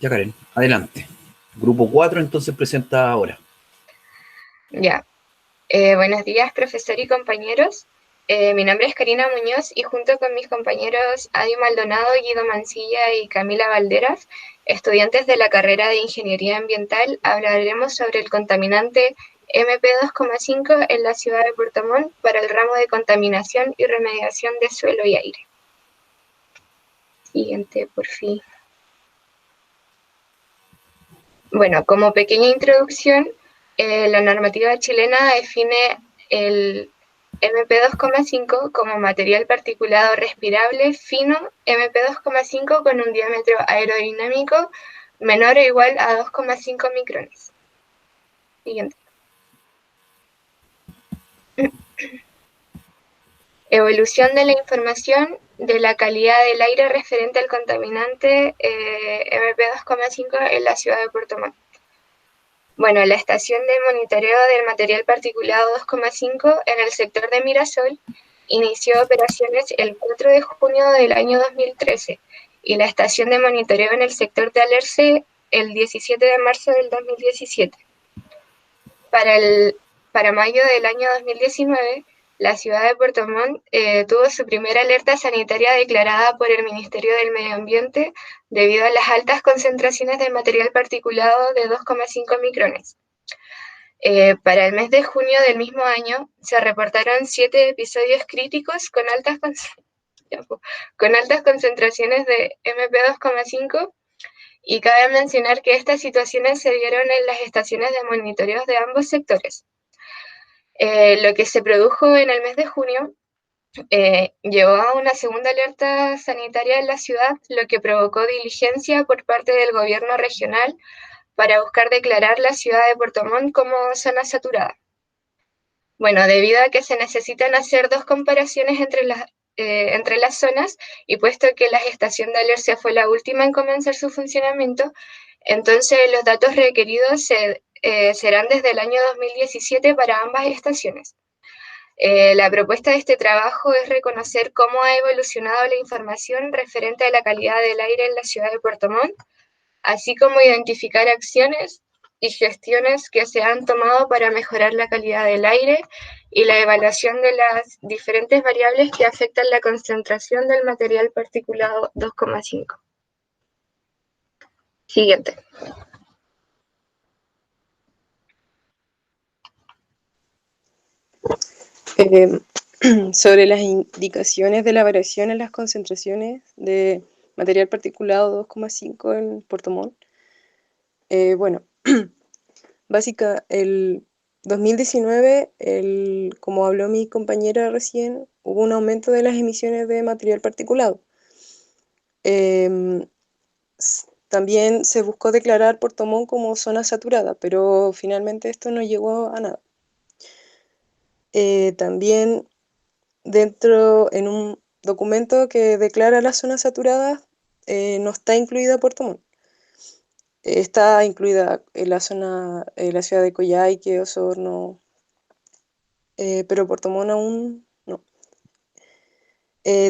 Ya, Karen, adelante. Grupo 4 entonces presenta ahora. Ya. Buenos días, profesor y compañeros. Mi nombre es Karina Muñoz y junto con mis compañeros Adi Maldonado, Guido Mancilla y Camila Valderas, estudiantes de la carrera de Ingeniería Ambiental, hablaremos sobre el contaminante MP2,5 en la ciudad de Puerto Montt para el ramo de contaminación y remediación de suelo y aire. Siguiente, por fin. Bueno, como pequeña introducción, la normativa chilena define el MP2,5 como material particulado respirable fino MP2,5 con un diámetro aerodinámico menor o igual a 2,5 micrones. Siguiente. Evolución de la información de la calidad del aire referente al contaminante MP2,5 en la ciudad de Puerto Montt. Bueno, la estación de monitoreo del material particulado 2,5 en el sector de Mirasol inició operaciones el 4 de junio del año 2013 y la estación de monitoreo en el sector de Alerce el 17 de marzo del 2017. Para mayo del año 2019, la ciudad de Puerto Montt tuvo su primera alerta sanitaria declarada por el Ministerio del Medio Ambiente debido a las altas concentraciones de material particulado de 2,5 micrones. Para el mes de junio del mismo año se reportaron 7 episodios críticos con altas concentraciones de MP2,5 y cabe mencionar que estas situaciones se dieron en las estaciones de monitoreo de ambos sectores. Lo que se produjo en el mes de junio llevó a una segunda alerta sanitaria en la ciudad, lo que provocó diligencia por parte del gobierno regional para buscar declarar la ciudad de Puerto Montt como zona saturada. Bueno, debido a que se necesitan hacer dos comparaciones entre las zonas y puesto que la estación de Alerce fue la última en comenzar su funcionamiento, entonces los datos requeridos serán desde el año 2017 para ambas estaciones. La propuesta de este trabajo es reconocer cómo ha evolucionado la información referente a la calidad del aire en la ciudad de Puerto Montt, así como identificar acciones y gestiones que se han tomado para mejorar la calidad del aire y la evaluación de las diferentes variables que afectan la concentración del material particulado 2,5. Siguiente. Sobre las indicaciones de la variación en las concentraciones de material particulado 2,5 en Puerto Montt. Bueno, el 2019, como habló mi compañera recién, hubo un aumento de las emisiones de material particulado. También se buscó declarar Puerto Montt como zona saturada, pero finalmente esto no llegó a nada. También en un documento que declara las zonas saturadas, no está incluida Puerto Montt. Está incluida en la zona, la ciudad de Coyhaique, Osorno, pero Puerto Montt aún no.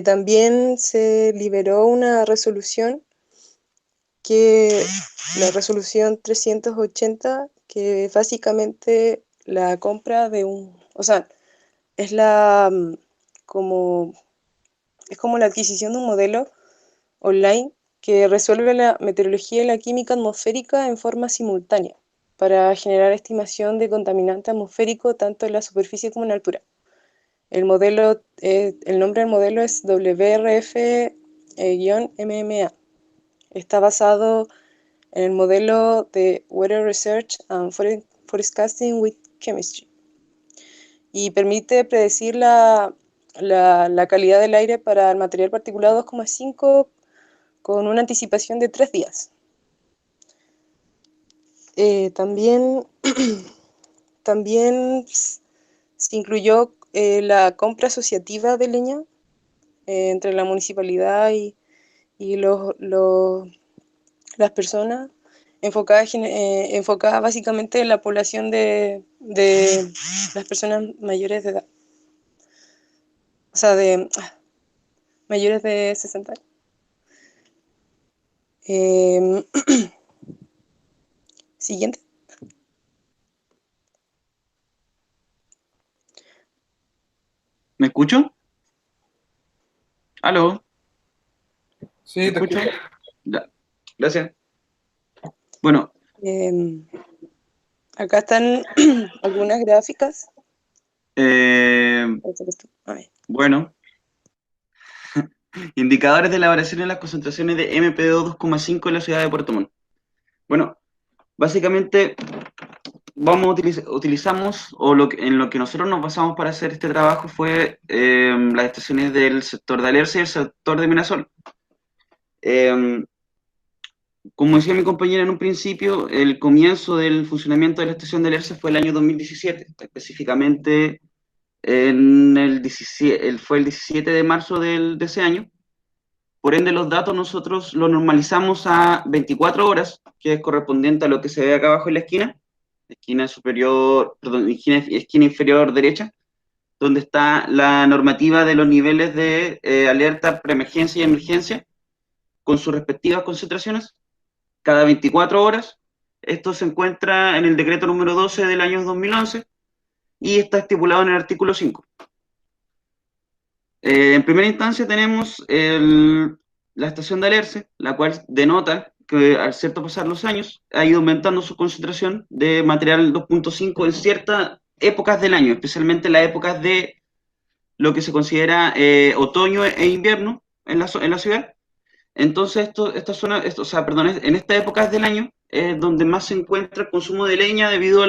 También se liberó una resolución, la resolución 380, que básicamente la compra o sea, es como es como la adquisición de un modelo online que resuelve la meteorología y la química atmosférica en forma simultánea para generar estimación de contaminante atmosférico tanto en la superficie como en la altura. El nombre del modelo es WRF-MMA. Está basado en el modelo de Weather Research and Forecasting with Chemistry y permite predecir la calidad del aire para el material particulado 2,5 con una anticipación de 3 días. También se incluyó la compra asociativa de leña entre la municipalidad y las personas, enfocada básicamente en la población de las personas mayores de edad, o sea, mayores de 60 años. Siguiente. ¿Me escucho? ¿Aló? ¿Me Sí, te escucho? escucho. Ya, gracias. Bueno, Acá están algunas gráficas. A ver. bueno, indicadores de elaboración de las concentraciones de MPO 2,5 en la ciudad de Puerto Montt. Bueno, básicamente utilizamos, en lo que nosotros nos basamos para hacer este trabajo fue las estaciones del sector de Alerce y el sector de Mirasol. Como decía mi compañera en un principio, el comienzo del funcionamiento de la estación de Alerce fue el año 2017, específicamente fue el 17 de marzo de ese año. Por ende, los datos nosotros los normalizamos a 24 horas, que es correspondiente a lo que se ve acá abajo en la esquina superior, perdón, esquina inferior derecha, donde está la normativa de los niveles de alerta, preemergencia y emergencia, con sus respectivas concentraciones, cada 24 horas. Esto se encuentra en el decreto número 12 del año 2011 y está estipulado en el artículo 5. En primera instancia tenemos la estación de Alerce, la cual denota que al cierto pasar los años ha ido aumentando su concentración de material 2,5 en ciertas épocas del año, especialmente las épocas de lo que se considera otoño e invierno en la ciudad. Entonces, en estas épocas del año es donde más se encuentra el consumo de leña debido a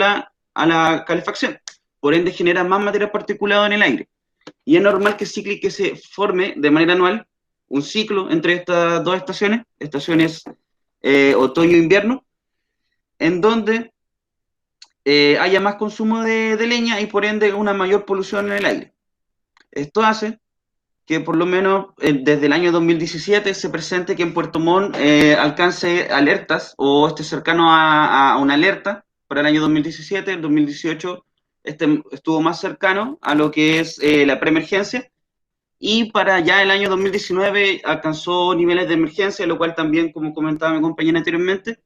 la calefacción. Por ende, genera más material particulado en el aire. Y es normal que se forme de manera anual un ciclo entre estas dos estaciones otoño-invierno, en donde haya más consumo de leña y por ende una mayor polución en el aire. Esto hace que por lo menos desde el año 2017 se presente que en Puerto Montt alcance alertas o esté cercano a una alerta para el año 2017. El 2018 estuvo más cercano a lo que es la preemergencia, y para ya el año 2019 alcanzó niveles de emergencia, lo cual también, como comentaba mi compañera anteriormente,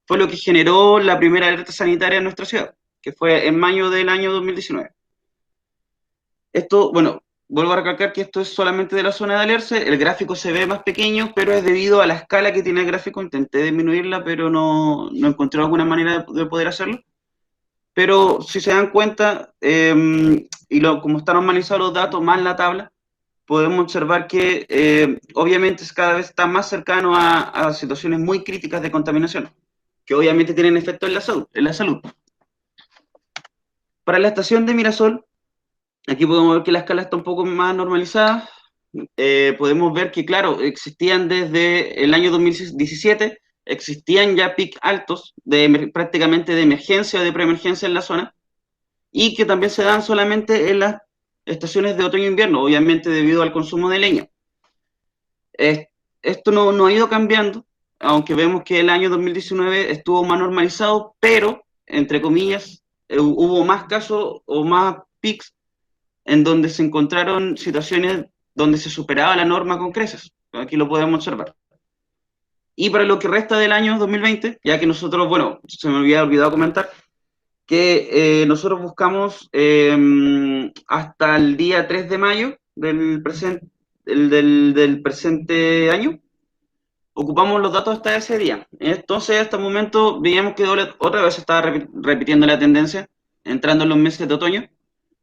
fue lo que generó la primera alerta sanitaria en nuestra ciudad, que fue en mayo del año 2019. Esto, bueno, vuelvo a recalcar que esto es solamente de la zona de Alerce. El gráfico se ve más pequeño, pero es debido a la escala que tiene el gráfico. Intenté disminuirla, pero no encontré alguna manera de poder hacerlo. Pero si se dan cuenta, como están normalizados los datos más la tabla, podemos observar que obviamente cada vez está más cercano a situaciones muy críticas de contaminación, que obviamente tienen efecto en la salud. Para la estación de Mirasol, aquí podemos ver que la escala está un poco más normalizada. Podemos ver que, claro, existían desde el año 2017, existían ya pic altos prácticamente de emergencia o de preemergencia en la zona, y que también se dan solamente en las estaciones de otoño e invierno, obviamente debido al consumo de leña. Esto no ha ido cambiando, aunque vemos que el año 2019 estuvo más normalizado, pero, entre comillas, hubo más casos o más pics en donde se encontraron situaciones donde se superaba la norma con creces. Aquí lo podemos observar. Y para lo que resta del año 2020, ya que nosotros, bueno, se me había olvidado comentar, que nosotros buscamos hasta el día 3 de mayo del presente año, ocupamos los datos hasta ese día. Entonces, hasta el momento, veíamos que otra vez se estaba repitiendo la tendencia, entrando en los meses de otoño,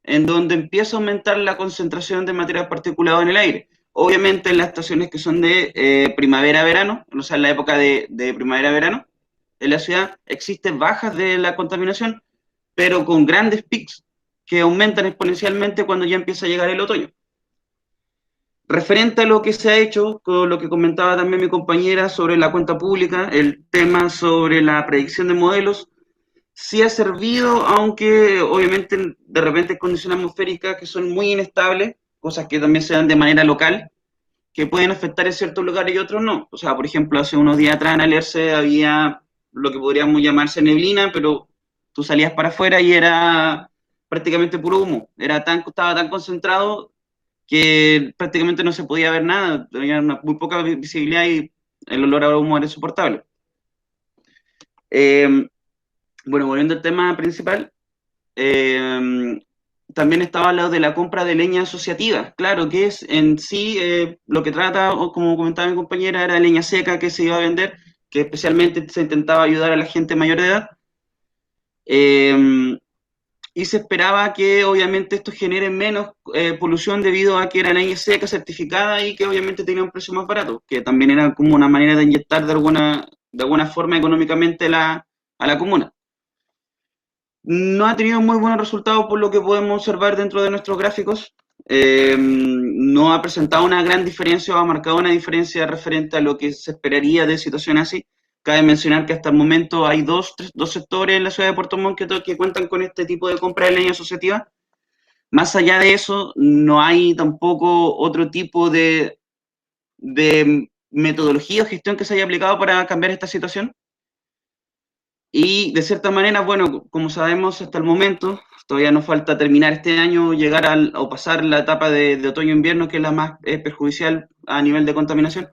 en donde empieza a aumentar la concentración de material particulado en el aire. Obviamente en las estaciones que son de primavera-verano, o sea, en la época de primavera-verano, en la ciudad existen bajas de la contaminación, pero con grandes pics que aumentan exponencialmente cuando ya empieza a llegar el otoño. Referente a lo que se ha hecho, con lo que comentaba también mi compañera sobre la cuenta pública, el tema sobre la predicción de modelos, sí ha servido, aunque obviamente de repente hay condiciones atmosféricas que son muy inestables, cosas que también se dan de manera local, que pueden afectar en ciertos lugares y otros no. O sea, por ejemplo, hace unos días atrás en Alerce había lo que podríamos llamarse neblina, pero tú salías para afuera y era prácticamente puro humo. Estaba tan concentrado que prácticamente no se podía ver nada, tenía muy poca visibilidad y el olor a humo era insoportable. Bueno, volviendo al tema principal, también estaba hablando de la compra de leña asociativa. Claro, que es en sí lo que trata, o como comentaba mi compañera, era leña seca que se iba a vender, que especialmente se intentaba ayudar a la gente mayor de edad. Y se esperaba que obviamente esto genere menos polución debido a que era leña seca certificada y que obviamente tenía un precio más barato, que también era como una manera de inyectar de alguna forma económicamente a la comuna. No ha tenido muy buenos resultados por lo que podemos observar dentro de nuestros gráficos. No ha presentado una gran diferencia o ha marcado una diferencia referente a lo que se esperaría de situaciones así. Cabe mencionar que hasta el momento hay dos sectores en la ciudad de Puerto Montt que cuentan con este tipo de compra de leña asociativa. Más allá de eso, no hay tampoco otro tipo de metodología o gestión que se haya aplicado para cambiar esta situación. Y de cierta manera, bueno, como sabemos hasta el momento, todavía nos falta terminar este año, llegar o pasar la etapa de otoño-invierno, que es la más perjudicial a nivel de contaminación.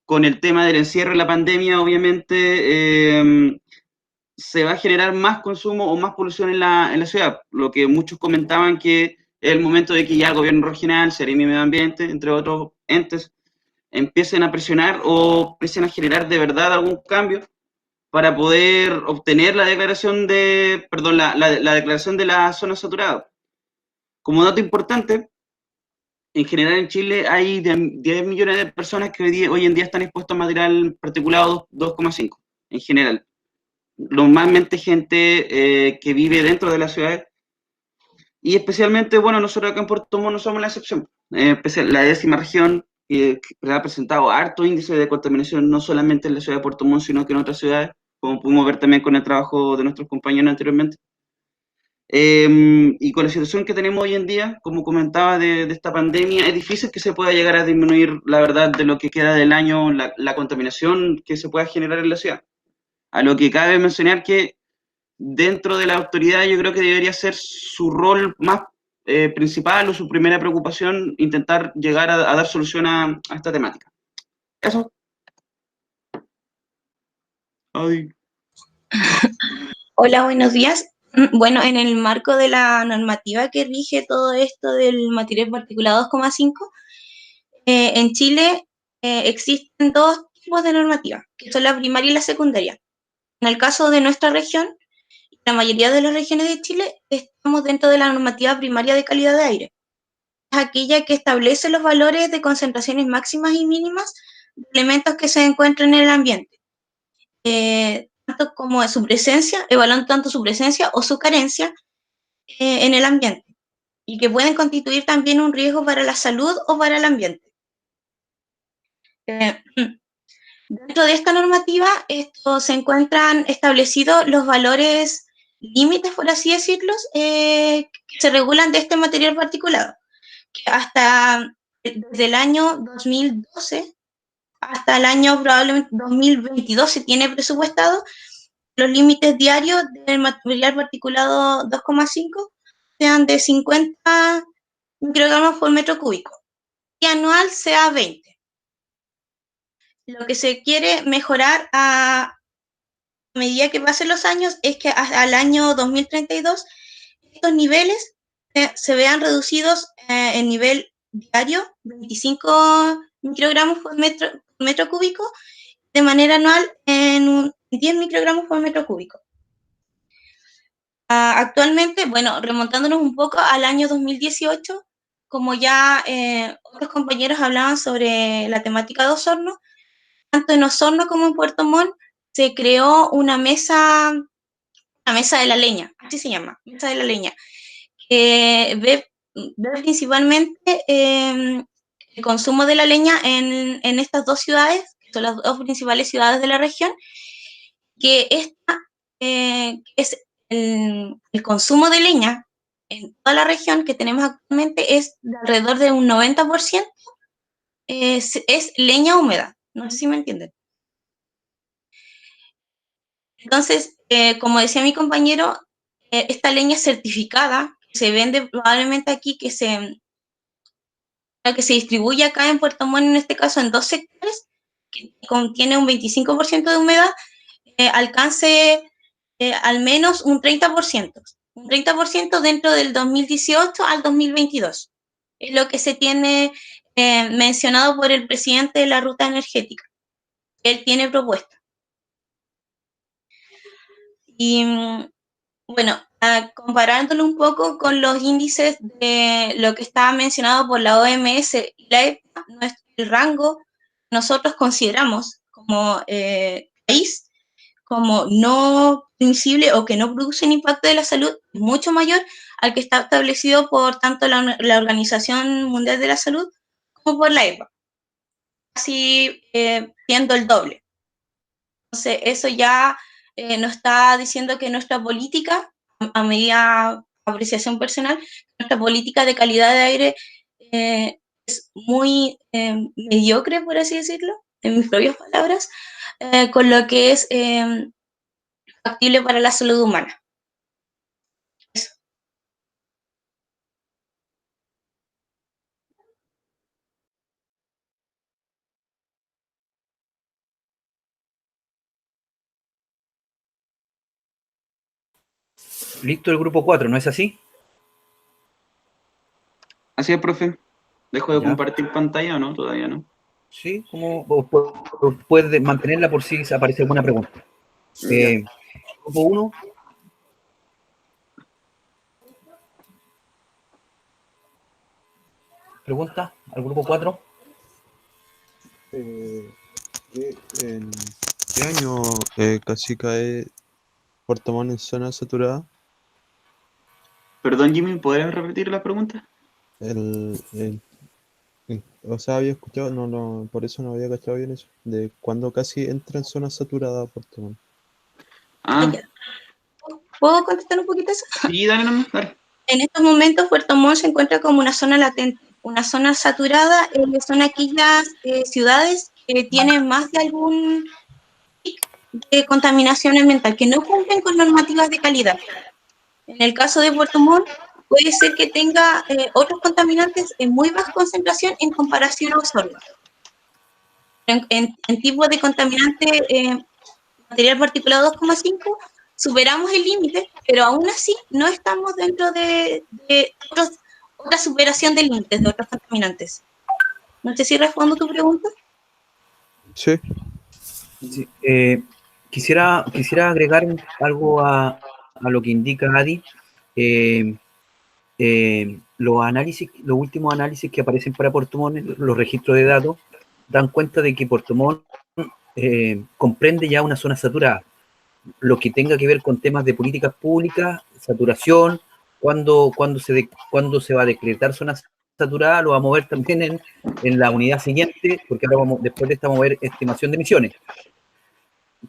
Con el tema del encierro y la pandemia, obviamente, se va a generar más consumo o más polución en la ciudad, lo que muchos comentaban que es el momento de que ya el gobierno regional, Seremi y Medio Ambiente, entre otros entes, empiecen a presionar o empiecen a generar de verdad algún cambio para poder obtener la declaración la declaración de la zona saturada. Como dato importante, en general en Chile hay 10 millones de personas que hoy en día están expuestos a material particulado 2,5 en general. Normalmente gente que vive dentro de las ciudades y especialmente, bueno, nosotros acá en Puerto Montt no somos la excepción. La 10ª región que ha presentado harto índice de contaminación no solamente en la ciudad de Puerto Montt, sino que en otras ciudades, como pudimos ver también con el trabajo de nuestros compañeros anteriormente. Y con la situación que tenemos hoy en día, como comentaba, de esta pandemia, es difícil que se pueda llegar a disminuir, la verdad, de lo que queda del año, la contaminación que se pueda generar en la ciudad. A lo que cabe mencionar que dentro de la autoridad yo creo que debería ser su rol más principal o su primera preocupación intentar llegar a dar solución a esta temática. Eso. Ay. Hola, buenos días. Bueno, en el marco de la normativa que rige todo esto del material particulado 2,5, en Chile existen dos tipos de normativa, que son la primaria y la secundaria. En el caso de nuestra región, la mayoría de las regiones de Chile estamos dentro de la normativa primaria de calidad de aire. Es aquella que establece los valores de concentraciones máximas y mínimas de elementos que se encuentran en el ambiente. Tanto como su presencia, evaluando tanto su presencia o su carencia en el ambiente, y que pueden constituir también un riesgo para la salud o para el ambiente. Dentro de esta normativa se encuentran establecidos los valores límites, por así decirlo, que se regulan de este material particulado, que desde el año 2012 hasta el año probablemente 2022 se tiene presupuestado los límites diarios del material particulado 2,5 sean de 50 microgramos por metro cúbico y anual sea 20. Lo que se quiere mejorar a medida que pasen los años es que al año 2032 estos niveles se vean reducidos en nivel diario, 25 microgramos por metro cúbico, de manera anual en 10 microgramos por metro cúbico. Actualmente, bueno, remontándonos un poco al año 2018, como ya otros compañeros hablaban sobre la temática de Osorno, tanto en Osorno como en Puerto Montt se creó una mesa de la leña, así se llama, mesa de la leña, que ve principalmente el consumo de la leña en estas dos ciudades, que son las dos principales ciudades de la región, que esta es el consumo de leña en toda la región que tenemos actualmente es de alrededor de un 90%, es leña húmeda, no sé si me entienden. Entonces, como decía mi compañero, esta leña certificada se vende probablemente aquí, que se distribuye acá en Puerto Montt, en este caso en 2 sectores, que contiene un 25% de humedad, alcance al menos un 30% dentro del 2018 al 2022. Es lo que se tiene mencionado por el presidente de la ruta energética. Él tiene propuesta. Y bueno, comparándolo un poco con los índices de lo que estaba mencionado por la OMS y la EPA, el rango nosotros consideramos como país como no transmisible o que no produce un impacto de la salud mucho mayor al que está establecido por tanto la Organización Mundial de la Salud como por la EPA, así siendo el doble. Entonces, eso ya nos está diciendo que nuestra política, a medida apreciación personal, nuestra política de calidad de aire es muy mediocre, por así decirlo, en mis propias palabras, con lo que es factible para la salud humana. Eso. Listo el grupo 4, ¿no es así? Así es, profe. ¿Dejo de Ya. compartir pantalla o no? Todavía no. Sí, como puedes mantenerla por si aparece alguna pregunta. Ya. Grupo 1. Pregunta al grupo 4. ¿En qué año casi cae Puerto Montt en zona saturada? Perdón, Jimmy, ¿podrías repetir la pregunta? O sea, había escuchado, por eso no había cachado bien eso, de cuando casi entra en zona saturada Puerto Montt. Ah, ¿Puedo contestar un poquito eso? sí, dale nomás, dale. En estos momentos, Puerto Montt se encuentra como una zona latente, una zona saturada, son aquellas ciudades que tienen más de algún pic de contaminación ambiental, que no cumplen con normativas de calidad. En el caso de Puerto Montt, puede ser que tenga otros contaminantes en muy baja concentración en comparación a Osorno. En tipo de contaminante material particulado 2,5, superamos el límite, pero aún así no estamos dentro de otra superación de límites de otros contaminantes. No sé si respondo tu pregunta. Sí. Sí, quisiera agregar algo a lo que indica Adi. Los últimos análisis que aparecen para Puerto Montt, los registros de datos, dan cuenta de que Puerto Montt comprende ya una zona saturada. Lo que tenga que ver con temas de políticas públicas, saturación, cuando se va a decretar zona saturada, lo vamos a ver también en la unidad siguiente, porque ahora después de esta vamos a ver estimación de emisiones.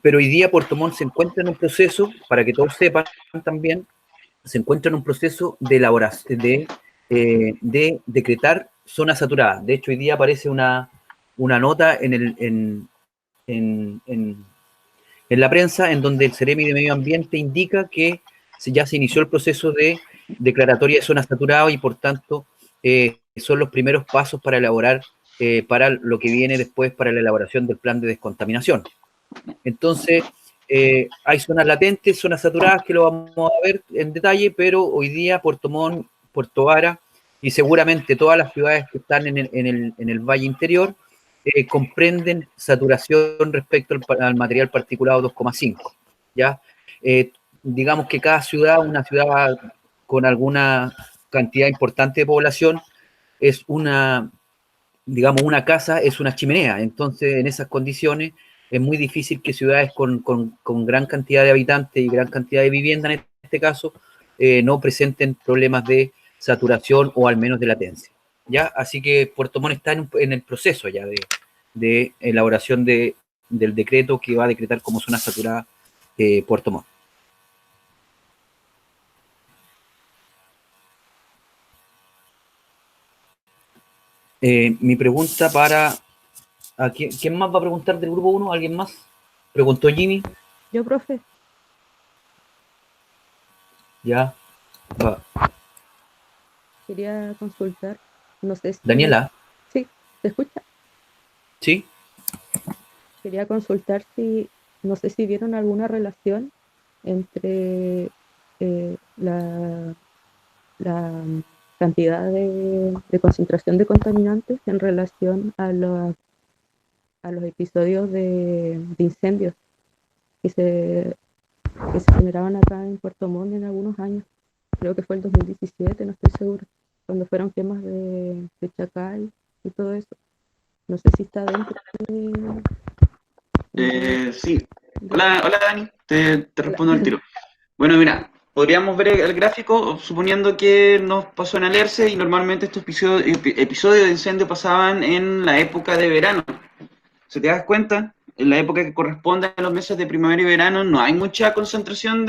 Pero hoy día Puerto Montt se encuentra en un proceso, para que todos sepan también, se encuentra en un proceso de elaboración, de decretar zona saturada. De hecho, hoy día aparece una nota en la prensa en donde el Ceremi de Medio Ambiente indica que ya se inició el proceso de declaratoria de zona saturada y, por tanto, son los primeros pasos para elaborar, para lo que viene después para la elaboración del plan de descontaminación. Entonces, hay zonas latentes, zonas saturadas, que lo vamos a ver en detalle, pero hoy día Puerto Montt, Puerto Vara y seguramente todas las ciudades que están en el valle interior comprenden saturación respecto al material particulado 2,5. ¿Ya? Digamos que cada ciudad, una ciudad con alguna cantidad importante de población, es una casa es una chimenea. Entonces, en esas condiciones, es muy difícil que ciudades con gran cantidad de habitantes y gran cantidad de vivienda, en este caso, no presenten problemas de saturación o al menos de latencia. ¿Ya? Así que Puerto Montt está en el proceso ya de elaboración del decreto que va a decretar como zona saturada Puerto Montt. Mi pregunta ¿quién más va a preguntar del grupo 1? ¿Alguien más? ¿Preguntó Jimmy? Yo, profe. Ya. Va. Quería consultar, no sé si... Daniela. Sí, ¿te escucha? ¿Sí? Quería consultar si, no sé si vieron alguna relación entre la cantidad de concentración de contaminantes en relación a los episodios de incendios que se generaban acá en Puerto Montt en algunos años. Creo que fue el 2017, no estoy segura, cuando fueron quemas de chacal y todo eso. No sé si está dentro Sí. de- Hola Dani, te respondo al tiro. Bueno, mira, podríamos ver el gráfico suponiendo que nos pasó en Alerce y normalmente estos episodios de incendio pasaban en la época de verano. Si te das cuenta, en la época que corresponde a los meses de primavera y verano no hay mucha concentración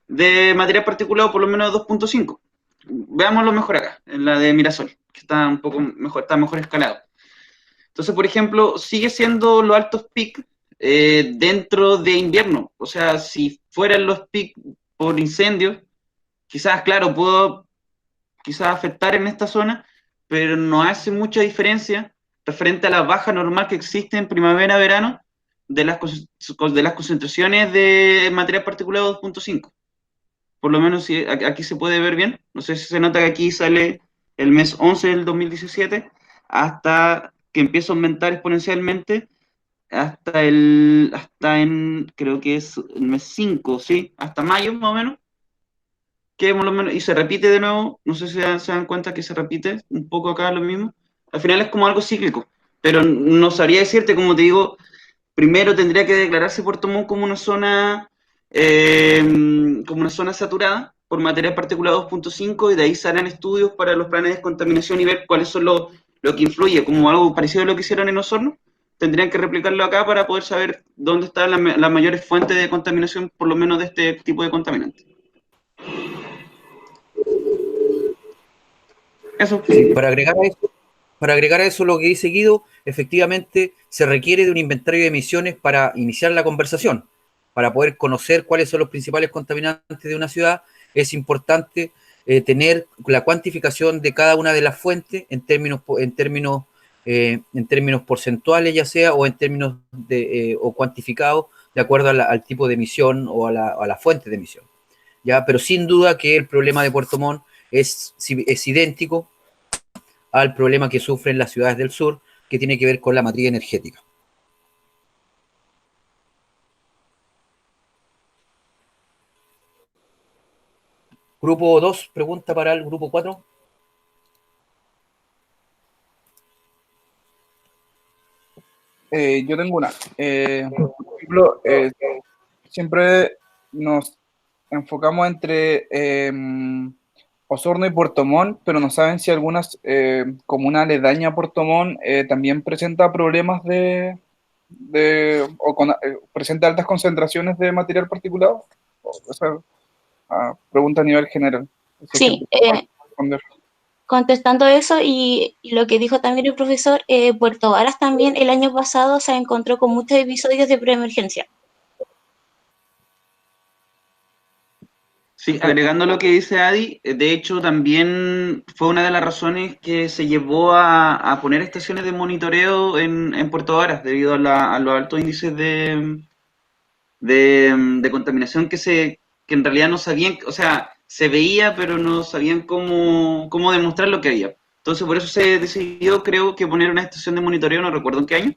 de material particulado, por lo menos 2.5. Veámoslo mejor acá, en la de Mirasol, que está un poco mejor, está mejor escalado. Entonces, por ejemplo, sigue siendo los altos peak dentro de invierno. O sea, si fueran los peak por incendios, quizás, claro, puedo quizás afectar en esta zona, pero no hace mucha diferencia referente a la baja normal que existe en primavera-verano de las concentraciones de material particulado 2.5. Por lo menos si aquí se puede ver bien. No sé si se nota que aquí sale el mes 11 del 2017 hasta que empieza a aumentar exponencialmente hasta en, creo que es el mes 5, ¿sí? Hasta mayo más o menos, que por lo menos, y se repite de nuevo, no sé si se dan cuenta que se repite un poco acá lo mismo. Al final es como algo cíclico, pero no sabría decirte, como te digo, primero tendría que declararse Puerto Montt eh, como una zona saturada por material particulado 2.5 y de ahí salen estudios para los planes de descontaminación y ver cuáles son lo que influye, como algo parecido a lo que hicieron en Osorno. Tendrían que replicarlo acá para poder saber dónde están las mayores fuentes de contaminación, por lo menos de este tipo de contaminantes. Eso. Sí, para agregar a eso lo que he seguido, efectivamente se requiere de un inventario de emisiones para iniciar la conversación, para poder conocer cuáles son los principales contaminantes de una ciudad. Es importante tener la cuantificación de cada una de las fuentes en términos porcentuales, ya sea, o en términos o cuantificados de acuerdo al tipo de emisión o a la fuente de emisión. ¿Ya? Pero sin duda que el problema de Puerto Montt es idéntico al problema que sufren las ciudades del sur, que tiene que ver con la matriz energética. Grupo 2, pregunta para el grupo 4. Yo tengo una. Por ejemplo, siempre nos enfocamos entre Osorno y Puerto Montt, pero no saben si algunas comunas aledañas a Puerto Montt también presenta problemas presenta altas concentraciones de material particulado. O sea, pregunta a nivel general. Sí, Responder. contestando eso y lo que dijo también el profesor, Puerto Varas también el año pasado se encontró con muchos episodios de preemergencia. Sí, agregando lo que dice Adi, de hecho también fue una de las razones que se llevó a poner estaciones de monitoreo en Puerto Varas, debido a los altos índices de contaminación que en realidad no sabían, o sea, se veía, pero no sabían cómo demostrar lo que había. Entonces por eso se decidió, creo que poner una estación de monitoreo, no recuerdo en qué año,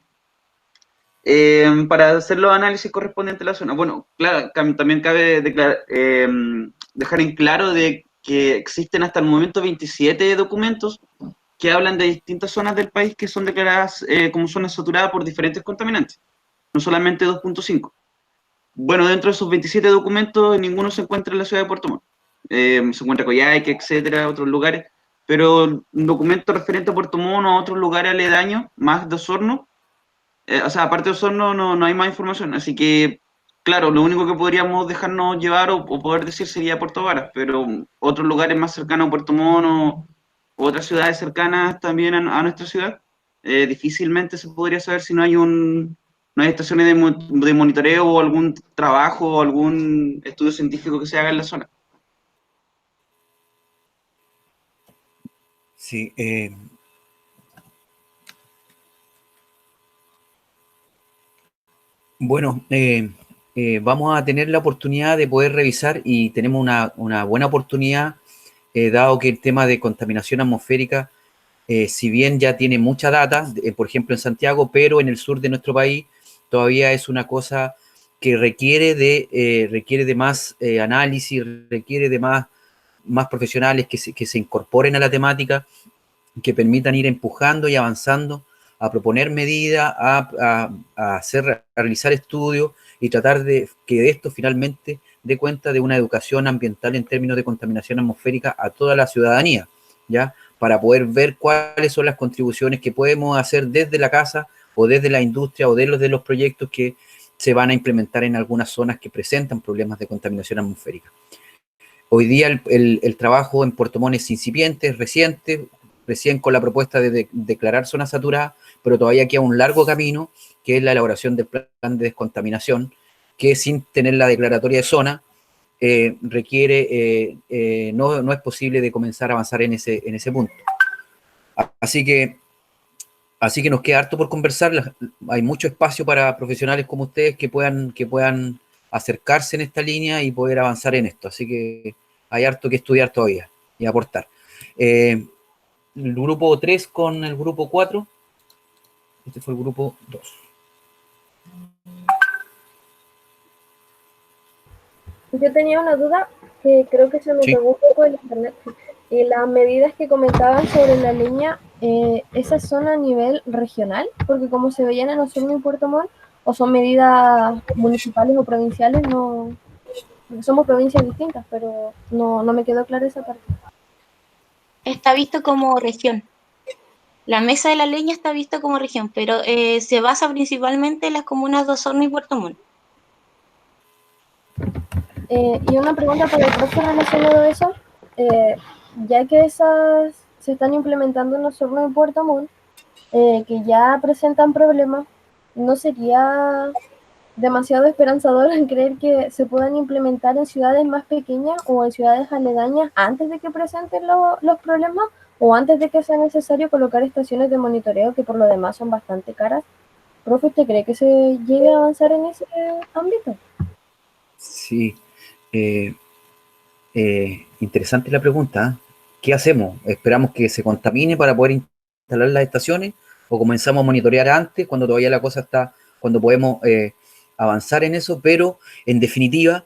para hacer los análisis correspondientes a la zona. Bueno, claro, también cabe dejar en claro de que existen hasta el momento 27 documentos que hablan de distintas zonas del país que son declaradas como zonas saturadas por diferentes contaminantes, no solamente 2.5. Bueno, dentro de esos 27 documentos, ninguno se encuentra en la ciudad de Puerto Montt. Se encuentra Coyhaique, etcétera, otros lugares, pero un documento referente a Puerto Montt o a otros lugares aledaños, más de Osorno, o sea, aparte de Osorno no hay más información, así que, claro, lo único que podríamos dejarnos llevar o poder decir sería Puerto Varas, pero otros lugares más cercanos a Puerto Montt o otras ciudades cercanas también a nuestra ciudad, difícilmente se podría saber si no hay estaciones de monitoreo o algún trabajo o algún estudio científico que se haga en la zona. Sí, bueno, vamos a tener la oportunidad de poder revisar y tenemos una buena oportunidad, dado que el tema de contaminación atmosférica, si bien ya tiene mucha data, por ejemplo en Santiago, pero en el sur de nuestro país todavía es una cosa que requiere de más análisis, requiere de más profesionales que se incorporen a la temática, que permitan ir empujando y avanzando, a proponer medidas, a realizar estudios y tratar de que esto finalmente dé cuenta de una educación ambiental en términos de contaminación atmosférica a toda la ciudadanía, ¿ya? Para poder ver cuáles son las contribuciones que podemos hacer desde la casa o desde la industria o de los proyectos que se van a implementar en algunas zonas que presentan problemas de contaminación atmosférica. Hoy día el trabajo en Puerto Montt es incipiente, es reciente, recién con la propuesta de declarar zona saturada, pero todavía queda un largo camino, que es la elaboración del plan de descontaminación, que sin tener la declaratoria de zona, no es posible de comenzar a avanzar en ese punto. Así que nos queda harto por conversar. Hay mucho espacio para profesionales como ustedes que puedan acercarse en esta línea y poder avanzar en esto. Así que hay harto que estudiar todavía y aportar. El grupo 3 con el grupo 4. Este fue el grupo 2. Yo tenía una duda que creo que se me pegó un poco en internet. Y las medidas que comentaban sobre la leña, ¿esas son a nivel regional? Porque como se veían en Osorno y Puerto Montt, o son medidas municipales o provinciales, no, porque somos provincias distintas, pero no me quedó clara esa parte. Está visto como región. La mesa de la leña está vista como región, pero se basa principalmente en las comunas de Osorno y Puerto Montt. Y una pregunta para el profe relacionado a eso, ya que esas se están implementando en Osorno y Puerto Montt, que ya presentan problemas, ¿no sería demasiado esperanzador creer que se puedan implementar en ciudades más pequeñas o en ciudades aledañas antes de que presenten los problemas o antes de que sea necesario colocar estaciones de monitoreo que por lo demás son bastante caras? Profe, ¿usted cree que se llegue a avanzar en ese ámbito? Sí. Interesante la pregunta. ¿Qué hacemos? ¿Esperamos que se contamine para poder instalar las estaciones? ¿O comenzamos a monitorear antes, cuando todavía la cosa está, cuando podemos avanzar en eso? Pero, en definitiva,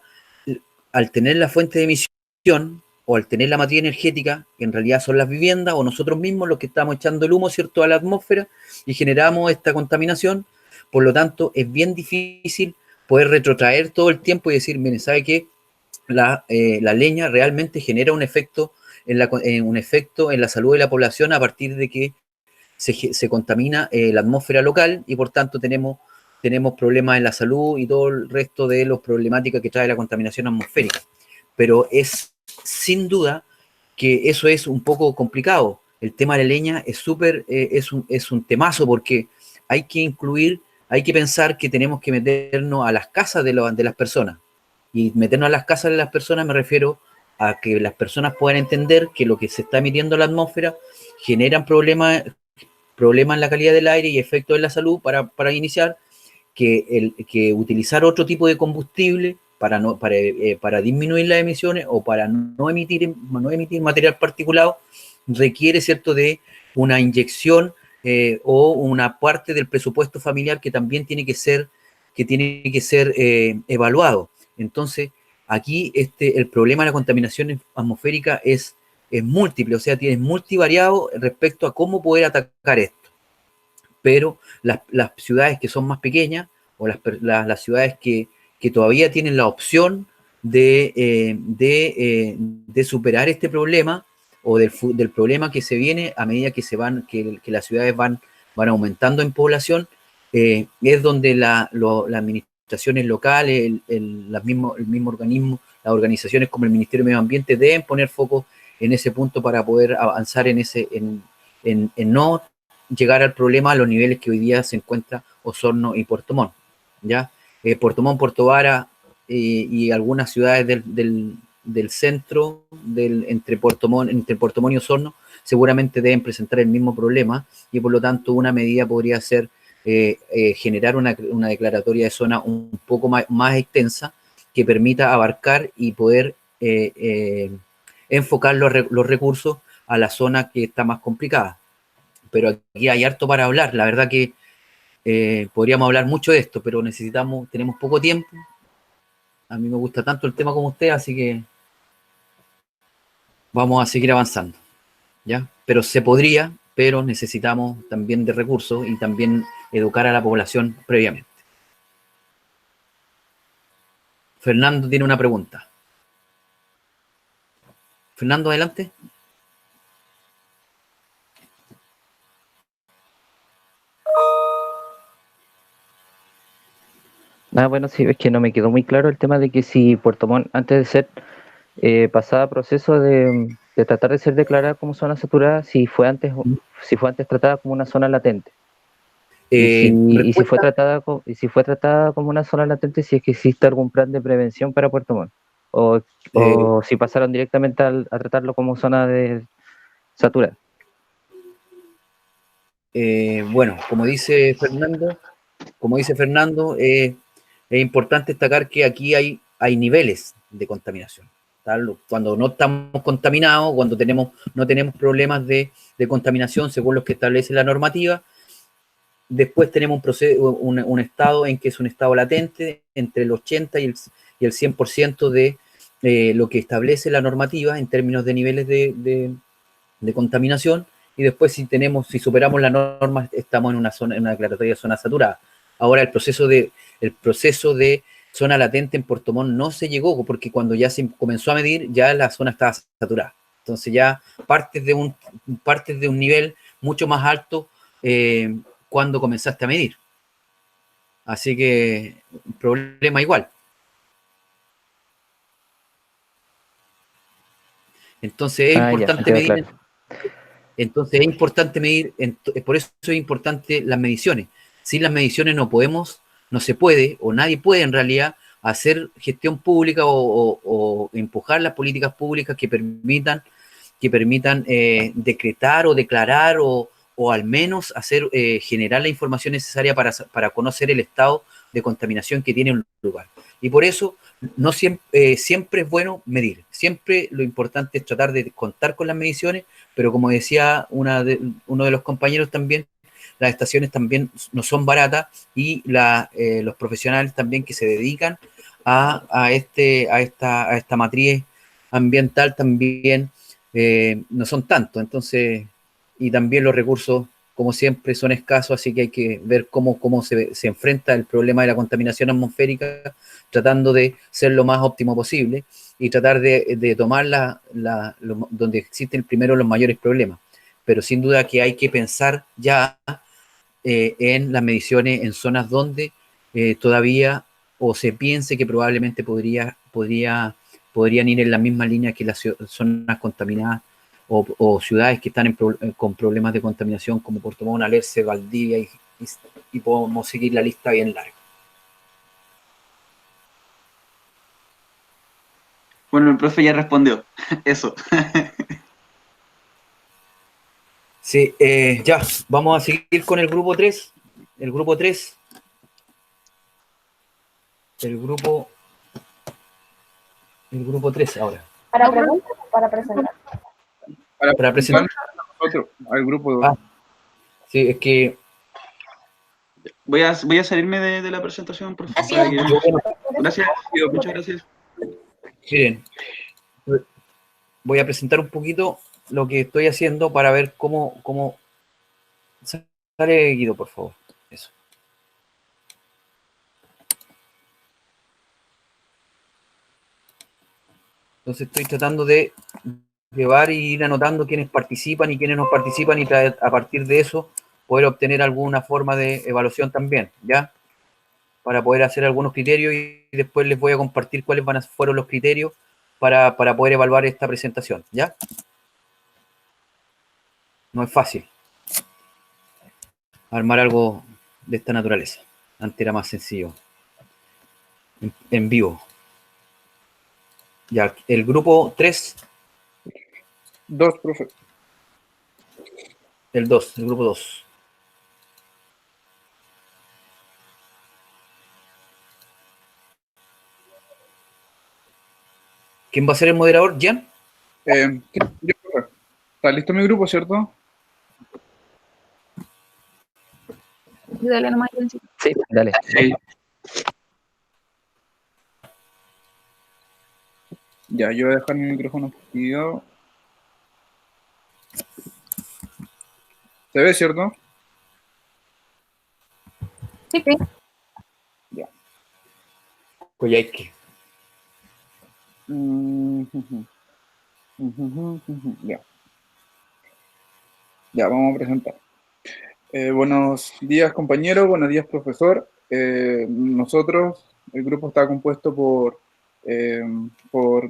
al tener la fuente de emisión o al tener la materia energética, que en realidad son las viviendas o nosotros mismos los que estamos echando el humo, ¿cierto?, a la atmósfera y generamos esta contaminación, por lo tanto, es bien difícil poder retrotraer todo el tiempo y decir, miren, ¿sabe qué? La leña realmente genera un efecto en la salud de la población a partir de que se contamina la atmósfera local y por tanto tenemos problemas en la salud y todo el resto de las problemáticas que trae la contaminación atmosférica. Pero es sin duda que eso es un poco complicado. El tema de la leña es es un temazo porque hay que pensar que tenemos que meternos a las casas de las personas. Y meternos a las casas de las personas me refiero a que las personas puedan entender que lo que se está emitiendo a la atmósfera generan problemas en la calidad del aire y efectos en la salud para iniciar, que utilizar otro tipo de combustible para disminuir las emisiones o para no emitir material particulado requiere, ¿cierto?, de una inyección o una parte del presupuesto familiar que también tiene que ser evaluado. Entonces, aquí el problema de la contaminación atmosférica es múltiple, o sea, tienes multivariado respecto a cómo poder atacar esto. Pero las ciudades que son más pequeñas o las ciudades que todavía tienen la opción de superar este problema o del problema que se viene a medida que las ciudades van aumentando en población, es donde las administraciones locales, el mismo organismo, las organizaciones como el Ministerio de Medio Ambiente deben poner foco en ese punto para poder avanzar en no llegar al problema a los niveles que hoy día se encuentra Osorno y Puerto Montt, ¿ya? Puerto Montt, Puerto Vara y algunas ciudades del centro, entre Puerto Montt y Osorno, seguramente deben presentar el mismo problema y por lo tanto una medida podría ser generar una declaratoria de zona un poco más extensa que permita abarcar y poder enfocar los recursos a la zona que está más complicada. Pero aquí hay harto para hablar. La verdad que podríamos hablar mucho de esto, pero tenemos poco tiempo. A mí me gusta tanto el tema como usted, así que vamos a seguir avanzando, ¿ya? Pero se podría, pero necesitamos también de recursos y también educar a la población previamente. Fernando tiene una pregunta. Fernando, adelante. Bueno, sí, es que no me quedó muy claro el tema de que si Puerto Montt, antes de ser pasada proceso de tratar de ser declarada como zona saturada, si fue antes tratada como una zona latente. Y si fue tratada como una zona latente, si es que existe algún plan de prevención para Puerto Montt, o si pasaron directamente a tratarlo como zona saturada. Bueno, como dice Fernando, es importante destacar que aquí hay niveles de contaminación. ¿Tal? Cuando no estamos contaminados, cuando no tenemos problemas de contaminación según los que establece la normativa, después tenemos un estado en que es un estado latente entre el 80 y el 100% de lo que establece la normativa en términos de niveles de contaminación, y después si superamos la norma, estamos en una declaratoria de zona saturada. Ahora el proceso de zona latente en Puerto Montt no se llegó, porque cuando ya se comenzó a medir, ya la zona estaba saturada. Entonces ya partes de un nivel mucho más alto cuando comenzaste a medir. Así que problema igual. Entonces es importante medir. Claro. Entonces es importante medir, por eso es importante las mediciones. Sin las mediciones no se puede, o nadie puede en realidad, hacer gestión pública o empujar las políticas públicas que permitan decretar o declarar o al menos generar la información necesaria para conocer el estado de contaminación que tiene un lugar. Y por eso no siempre es bueno medir. Siempre lo importante es tratar de contar con las mediciones, pero como decía uno de los compañeros también, las estaciones también no son baratas y los profesionales también que se dedican a esta matriz ambiental también no son tantos. Entonces, y también los recursos, como siempre, son escasos, así que hay que ver cómo se enfrenta el problema de la contaminación atmosférica, tratando de ser lo más óptimo posible y tratar de tomar donde existen primero los mayores problemas. Pero sin duda que hay que pensar ya en las mediciones en zonas donde todavía o se piense que probablemente podrían ir en la misma línea que las zonas contaminadas o ciudades que están con problemas de contaminación como Puerto Montt, Alerce, Valdivia y podemos seguir la lista bien larga. Bueno, el profe ya respondió. Eso. Sí, ya, vamos a seguir con el grupo 3. El grupo 3. El grupo 3 ahora. ¿Para preguntas o para presentar? Para presentar. Al grupo 2. Sí, es que... Voy a salirme de la presentación, profesor. Gracias, muchas gracias. Miren, voy a presentar un poquito lo que estoy haciendo para ver cómo sale Guido, por favor. Eso. Entonces estoy tratando de llevar y ir anotando quiénes participan y quiénes no participan y a partir de eso poder obtener alguna forma de evaluación también, ¿ya? Para poder hacer algunos criterios y después les voy a compartir cuáles fueron los criterios para poder evaluar esta presentación, ¿ya? No es fácil armar algo de esta naturaleza. Antes era más sencillo. En vivo. Ya, el grupo 3. 2, profe. El grupo 2. ¿Quién va a ser el moderador? ¿Jan? ¿Está listo mi grupo, cierto? Dale nomás, Jancito. Sí, dale. Sí. Ya, yo voy a dejar mi micrófono activado. ¿Se ve, cierto? Sí, sí. Ya. Coyhaique. Ya. Ya, vamos a presentar. Buenos días, compañero. Buenos días, profesor. Nosotros, el grupo está compuesto por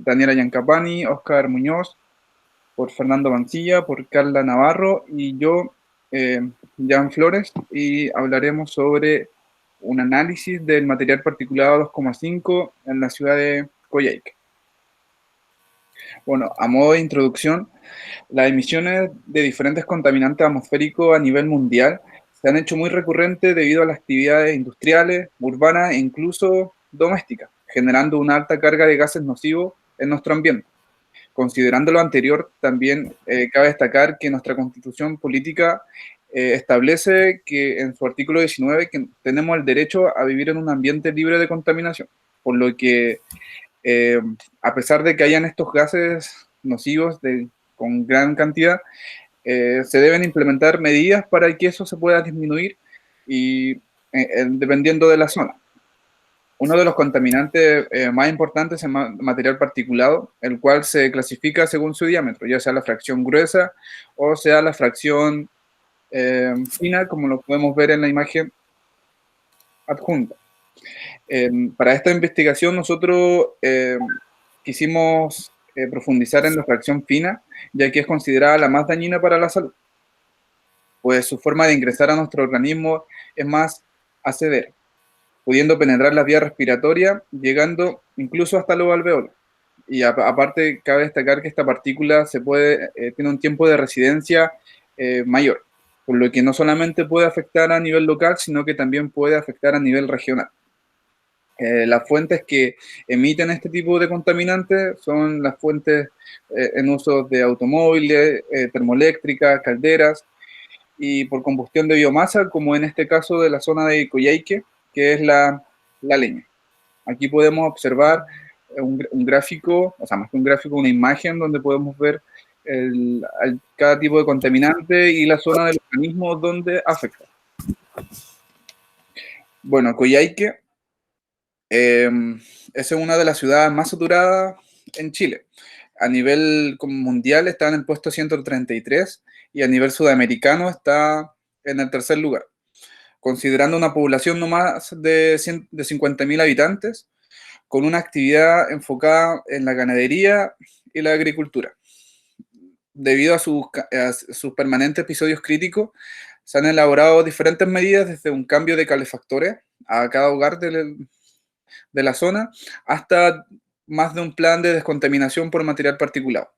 Daniela Yancapani, Oscar Muñoz, por Fernando Mancilla, por Carla Navarro y yo, Jan Flores, y hablaremos sobre un análisis del material particulado 2,5 en la ciudad de Coyhaique. Bueno, a modo de introducción, las emisiones de diferentes contaminantes atmosféricos a nivel mundial se han hecho muy recurrentes debido a las actividades industriales, urbanas e incluso domésticas, generando una alta carga de gases nocivos en nuestro ambiente. Considerando lo anterior, también cabe destacar que nuestra Constitución política establece que en su artículo 19 que tenemos el derecho a vivir en un ambiente libre de contaminación, por lo que a pesar de que hayan estos gases nocivos con gran cantidad, se deben implementar medidas para que eso se pueda disminuir y dependiendo de la zona. Uno de los contaminantes más importantes es el material particulado, el cual se clasifica según su diámetro, ya sea la fracción gruesa o sea la fracción fina, como lo podemos ver en la imagen adjunta. Para esta investigación nosotros quisimos profundizar en la fracción fina, ya que es considerada la más dañina para la salud, pues su forma de ingresar a nuestro organismo es más acedera, pudiendo penetrar las vías respiratorias, llegando incluso hasta los alveolos. Y aparte, cabe destacar que esta partícula tiene un tiempo de residencia mayor, por lo que no solamente puede afectar a nivel local, sino que también puede afectar a nivel regional. Las fuentes que emiten este tipo de contaminantes son las fuentes en uso de automóviles, termoeléctricas, calderas, y por combustión de biomasa, como en este caso de la zona de Coyhaique, que es la leña. Aquí podemos observar un gráfico, o sea, más que un gráfico, una imagen donde podemos ver cada tipo de contaminante y la zona del organismo donde afecta. Bueno, Coyhaique es una de las ciudades más saturadas en Chile. A nivel mundial está en el puesto 133 y a nivel sudamericano está en el tercer lugar, considerando una población no más de 50.000 habitantes, con una actividad enfocada en la ganadería y la agricultura. Debido a sus permanentes episodios críticos, se han elaborado diferentes medidas desde un cambio de calefactores a cada hogar de la zona hasta más de un plan de descontaminación por material particulado.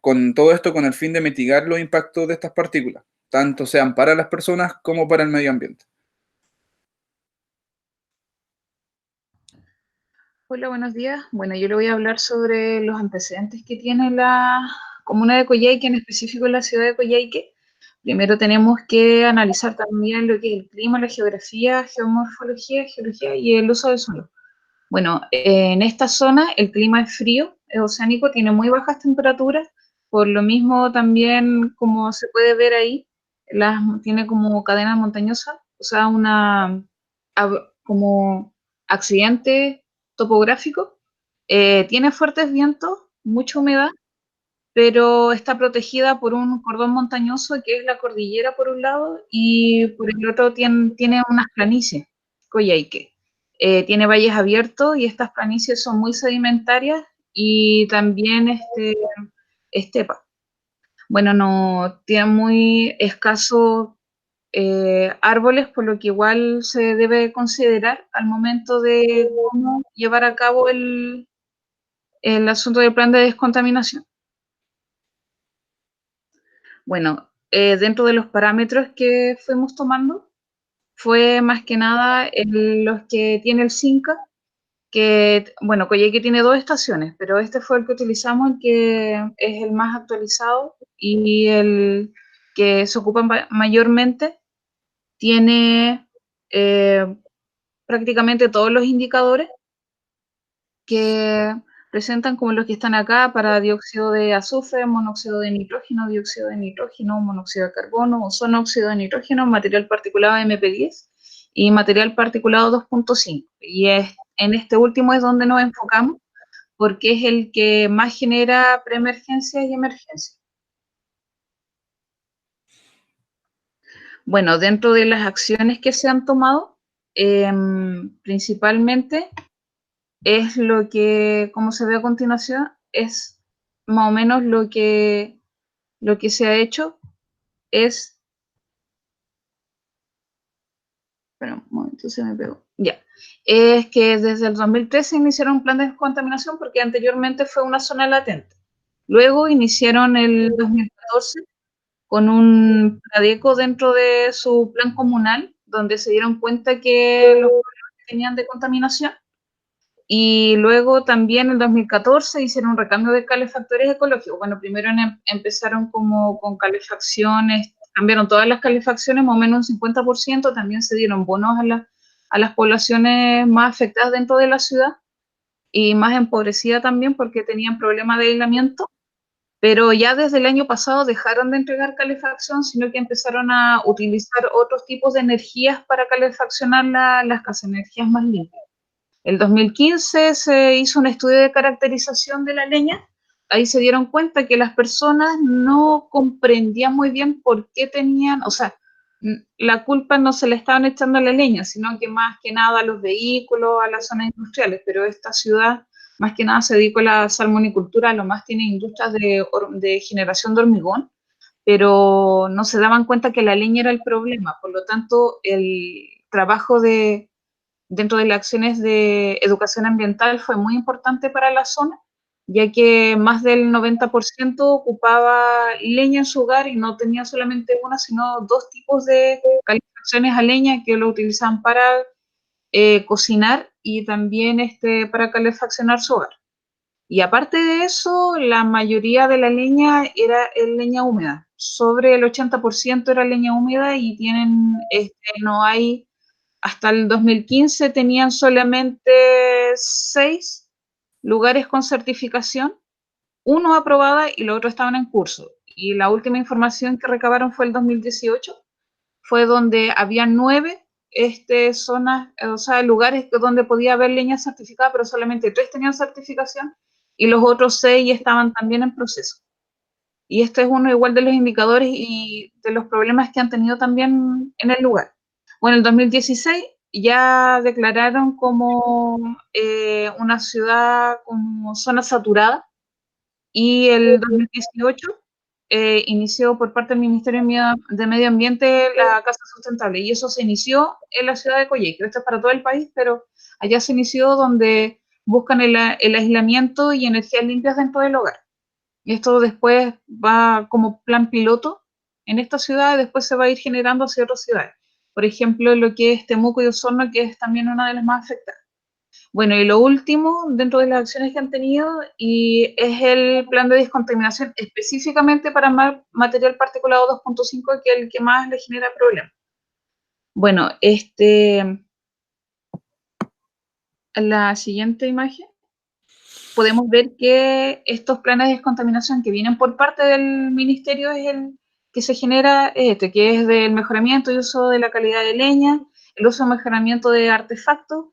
Con todo esto con el fin de mitigar los impactos de estas partículas, tanto sean para las personas como para el medio ambiente. Hola, buenos días. Bueno, yo le voy a hablar sobre los antecedentes que tiene la comuna de Coyhaique, en específico la ciudad de Coyhaique. Primero tenemos que analizar también lo que es el clima, la geografía, geomorfología, geología y el uso del suelo. Bueno, en esta zona el clima es frío, es oceánico, tiene muy bajas temperaturas, por lo mismo también, como se puede ver ahí, tiene como cadena montañosa, o sea, como accidente topográfico. Tiene fuertes vientos, mucha humedad, pero está protegida por un cordón montañoso que es la cordillera por un lado y por el otro tiene unas planicies, Coyhaique. Tiene valles abiertos y estas planicies son muy sedimentarias y también estepa. Bueno, no tiene muy escasos árboles, por lo que igual se debe considerar al momento de cómo llevar a cabo el asunto del plan de descontaminación. Bueno, dentro de los parámetros que fuimos tomando, fue más que nada los que tiene el CINCA, que, bueno, Coyhaique tiene 2 estaciones, pero este fue el que utilizamos, el que es el más actualizado y el que se ocupa mayormente. Tiene prácticamente todos los indicadores que presentan como los que están acá para dióxido de azufre, monóxido de nitrógeno, monóxido de carbono, ozono, óxido de nitrógeno, material particulado MP10 y material particulado 2.5. Y en este último es donde nos enfocamos porque es el que más genera preemergencia y emergencia. Bueno, dentro de las acciones que se han tomado, principalmente es lo que, como se ve a continuación, es más o menos lo que se ha hecho es... Espera un momento, se me pegó. Ya. Es que desde el 2013 iniciaron un plan de descontaminación porque anteriormente fue una zona latente. Luego iniciaron el 2014 con un Pladeco dentro de su plan comunal, donde se dieron cuenta que los pueblos tenían de contaminación. Y luego también en el 2014 hicieron un recambio de calefactores ecológicos. Bueno, primero empezaron como con calefacciones, cambiaron todas las calefacciones, más o menos un 50%, también se dieron bonos a las poblaciones más afectadas dentro de la ciudad y más empobrecidas también porque tenían problemas de aislamiento. Pero ya desde el año pasado dejaron de entregar calefacción, sino que empezaron a utilizar otros tipos de energías para calefaccionar las casas, energías más limpias. El 2015 se hizo un estudio de caracterización de la leña. Ahí se dieron cuenta que las personas no comprendían muy bien por qué tenían, o sea, la culpa no se le estaban echando a la leña, sino que más que nada a los vehículos, a las zonas industriales, pero esta ciudad más que nada se dedicó a la salmonicultura, lo más tiene industrias de generación de hormigón, pero no se daban cuenta que la leña era el problema, por lo tanto el trabajo dentro de las acciones de educación ambiental fue muy importante para la zona, ya que más del 90% ocupaba leña en su hogar y no tenía solamente una, sino 2 tipos de calefacciones a leña que lo utilizaban para cocinar y también para calefaccionar su hogar. Y aparte de eso, la mayoría de la leña era leña húmeda. Sobre el 80% era leña húmeda y no hay, hasta el 2015 tenían solamente 6 lugares con certificación, 1 aprobada y los otros estaban en curso. Y la última información que recabaron fue el 2018, fue donde había 9 zonas, o sea, lugares donde podía haber leña certificada, pero solamente 3 tenían certificación y los otros 6 estaban también en proceso. Y este es uno igual de los indicadores y de los problemas que han tenido también en el lugar. Bueno, en el 2016 ya declararon como una ciudad como zona saturada y el 2018 inició por parte del Ministerio de Medio Ambiente la Casa Sustentable y eso se inició en la ciudad de Coyhaique. Esto es para todo el país, pero allá se inició donde buscan el aislamiento y energías limpias dentro del hogar. Y esto después va como plan piloto en esta ciudad y después se va a ir generando hacia otras ciudades. Por ejemplo, lo que es Temuco y Osorno, que es también una de las más afectadas. Bueno, y lo último, dentro de las acciones que han tenido, y es el plan de descontaminación específicamente para material particulado 2.5, que es el que más le genera problemas. Bueno, la siguiente imagen, podemos ver que estos planes de descontaminación que vienen por parte del ministerio es el que se genera, que es del mejoramiento y uso de la calidad de leña, el uso y mejoramiento de artefactos,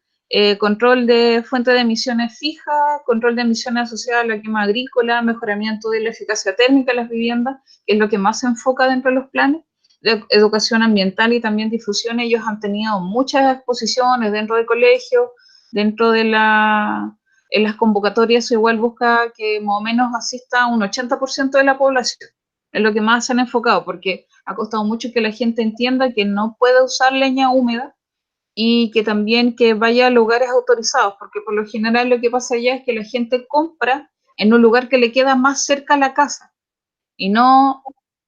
control de fuente de emisiones fijas, control de emisiones asociadas a la quema agrícola, mejoramiento de la eficacia térmica de las viviendas, que es lo que más se enfoca dentro de los planes, de educación ambiental y también difusión. Ellos han tenido muchas exposiciones dentro de colegios, dentro de en las convocatorias igual busca que más o menos asista un 80% de la población. Es lo que más se han enfocado, porque ha costado mucho que la gente entienda que no puede usar leña húmeda y que también que vaya a lugares autorizados, porque por lo general lo que pasa allá es que la gente compra en un lugar que le queda más cerca a la casa y no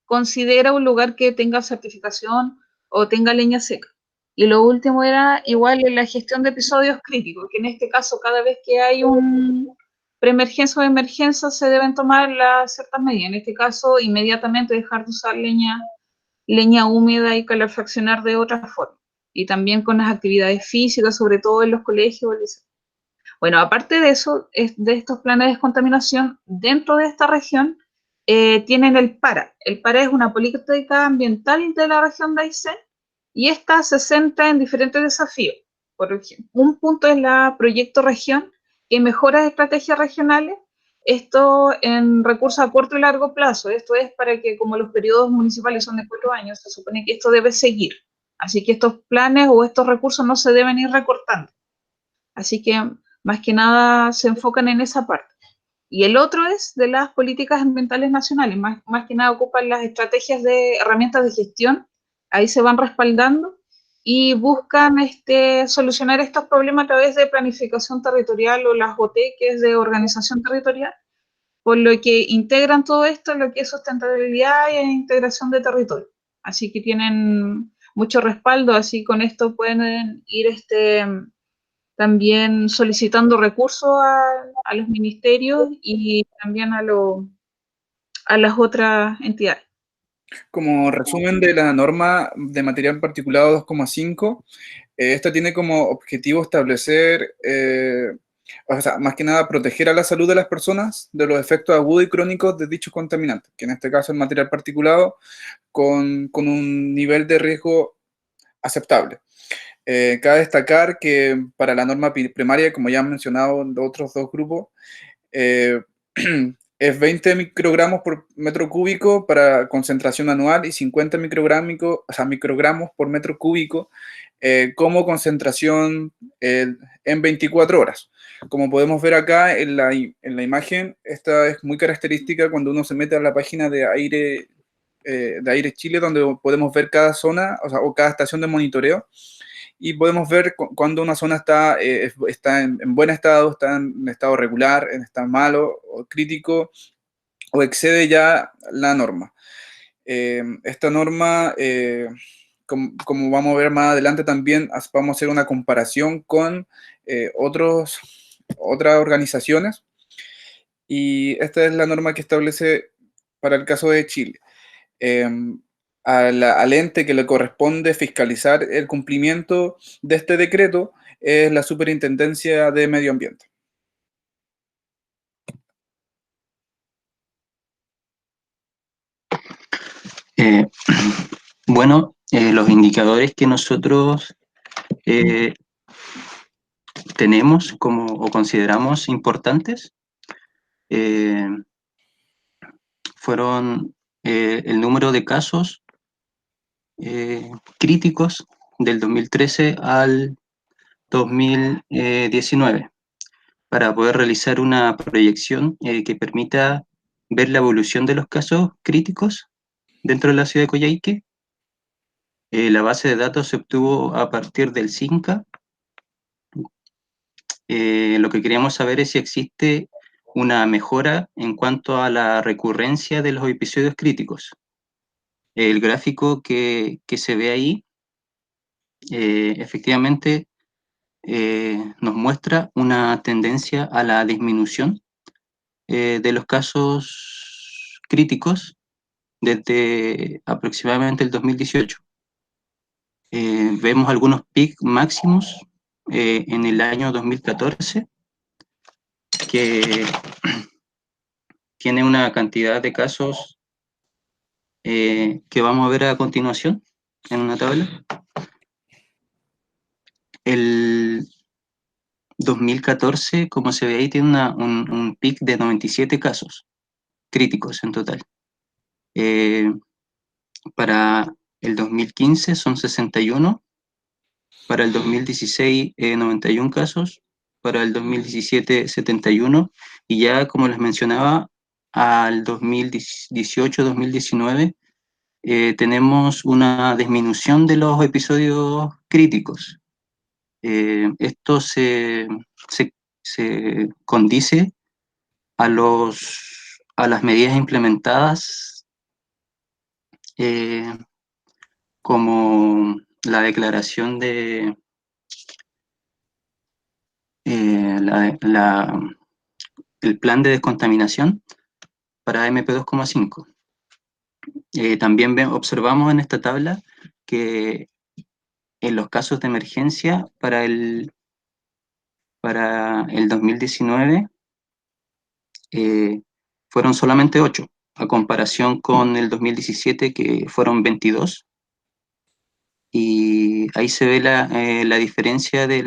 considera un lugar que tenga certificación o tenga leña seca. Y lo último era igual en la gestión de episodios críticos, que en este caso cada vez que hay un preemergencia o emergencia se deben tomar ciertas medidas. En este caso, inmediatamente dejar de usar leña húmeda y calefaccionar de otra forma. Y también con las actividades físicas, sobre todo en los colegios. Bueno, aparte de eso, de estos planes de descontaminación, dentro de esta región tienen el PARA. El PARA es una política ambiental de la región de Aysén y esta se centra en diferentes desafíos. Por ejemplo, un punto es la Proyecto Región, que mejora estrategias regionales, esto en recursos a corto y largo plazo. Esto es para que, como los periodos municipales son de 4 años, se supone que esto debe seguir. Así que estos planes o estos recursos no se deben ir recortando. Así que, más que nada, se enfocan en esa parte. Y el otro es de las políticas ambientales nacionales. Más que nada ocupan las estrategias de herramientas de gestión. Ahí se van respaldando y buscan solucionar estos problemas a través de planificación territorial o las OT, que es de organización territorial, por lo que integran todo esto en lo que es sustentabilidad e integración de territorio. Así que tienen mucho respaldo, así con esto pueden ir también solicitando recursos a los ministerios y también a las otras entidades. Como resumen de la norma de material particulado 2,5, esta tiene como objetivo establecer, o sea, más que nada proteger a la salud de las personas de los efectos agudos y crónicos de dichos contaminantes, que en este caso el material particulado con un nivel de riesgo aceptable. Cabe destacar que para la norma primaria, como ya han mencionado los otros dos grupos, es 20 microgramos por metro cúbico para concentración anual y 50 microgramos por metro cúbico como concentración en 24 horas. Como podemos ver acá en la imagen, esta es muy característica cuando uno se mete a la página de Aire Chile, donde podemos ver cada zona, o cada estación de monitoreo, y podemos ver cuando una zona está en buen estado, está en estado regular, en estado malo o crítico, o excede ya la norma. Esta norma, como vamos a ver más adelante también, vamos a hacer una comparación con otras organizaciones, y esta es la norma que establece para el caso de Chile. Al ente que le corresponde fiscalizar el cumplimiento de este decreto es la Superintendencia de Medio Ambiente. Bueno, los indicadores que nosotros tenemos o consideramos importantes fueron el número de casos críticos del 2013 al 2019, para poder realizar una proyección que permita ver la evolución de los casos críticos dentro de la ciudad de Coyhaique. La base de datos se obtuvo a partir del CINCA. Lo que queríamos saber es si existe una mejora en cuanto a la recurrencia de los episodios críticos. El gráfico que se ve ahí, efectivamente, nos muestra una tendencia a la disminución de los casos críticos desde aproximadamente el 2018. Vemos algunos picos máximos en el año 2014, que tiene una cantidad de casos que vamos a ver a continuación en una tabla. El 2014, como se ve ahí, tiene un pic de 97 casos críticos en total. Para el 2015 son 61, para el 2016 91 casos, para el 2017 71, y ya, como les mencionaba, al 2018-2019 tenemos una disminución de los episodios críticos. Esto se condice a las medidas implementadas como la declaración de el plan de descontaminación para MP2,5. También observamos en esta tabla que en los casos de emergencia para el 2019 fueron solamente 8, a comparación con el 2017 que fueron 22. Y ahí se ve la diferencia de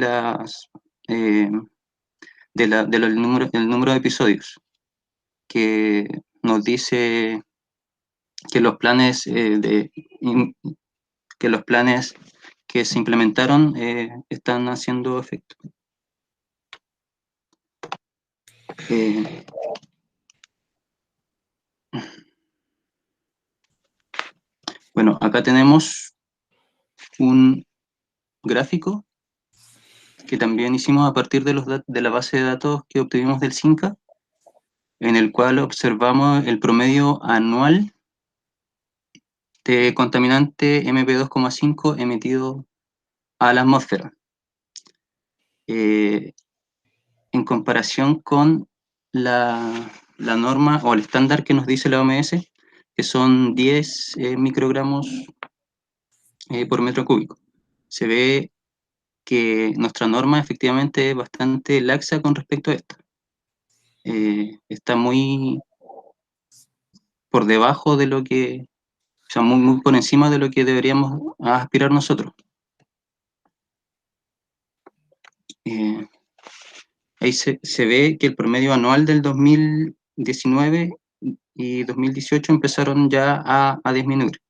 el número de episodios, que nos dice que los planes que se implementaron están haciendo efecto. Bueno, acá tenemos un gráfico que también hicimos a partir de la base de datos que obtuvimos del CINCA, en el cual observamos el promedio anual de contaminante MP2,5 emitido a la atmósfera. En comparación con la norma o el estándar que nos dice la OMS, que son 10 microgramos por metro cúbico. Se ve que nuestra norma efectivamente es bastante laxa con respecto a esta. Está muy por debajo de lo que, o sea, muy por encima de lo que deberíamos aspirar nosotros. Ahí se ve que el promedio anual del 2019 y 2018 empezaron ya a disminuir.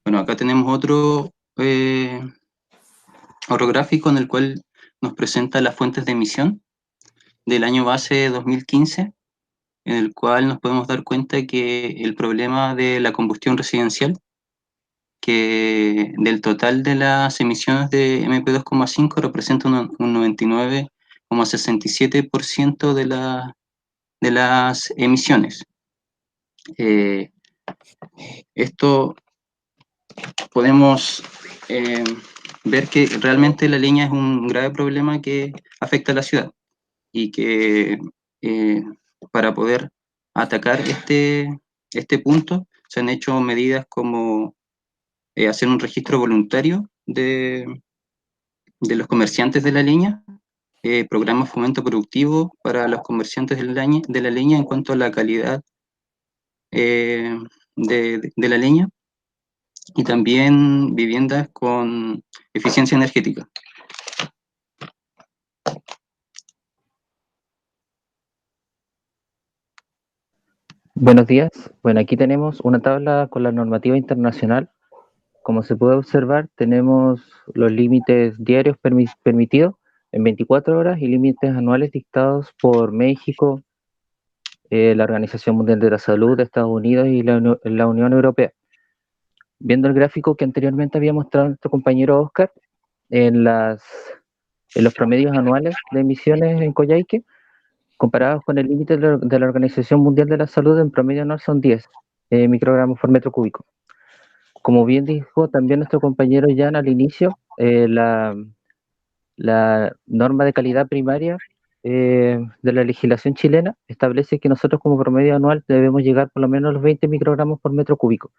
Bueno, acá tenemos otro gráfico en el cual nos presenta las fuentes de emisión del año base 2015, en el cual nos podemos dar cuenta que el problema de la combustión residencial, que del total de las emisiones de MP2,5 representa un 99,67% de las emisiones. Esto podemos ver que realmente la leña es un grave problema que afecta a la ciudad y que para poder atacar este punto se han hecho medidas como hacer un registro voluntario de los comerciantes de la leña, programas de fomento productivo para los comerciantes de la leña en cuanto a la calidad de la leña, y también viviendas con eficiencia energética. Buenos días. Bueno, aquí tenemos una tabla con la normativa internacional. Como se puede observar, tenemos los límites diarios permitidos en 24 horas y límites anuales dictados por México, la Organización Mundial de la Salud de Estados Unidos y la Unión Europea. Viendo el gráfico que anteriormente había mostrado nuestro compañero Oscar, en los promedios anuales de emisiones en Coyhaique, comparados con el límite de la Organización Mundial de la Salud, en promedio anual son 10 microgramos por metro cúbico. Como bien dijo también nuestro compañero Jan al inicio, la norma de calidad primaria de la legislación chilena establece que nosotros como promedio anual debemos llegar por lo menos a los 20 microgramos por metro cúbico,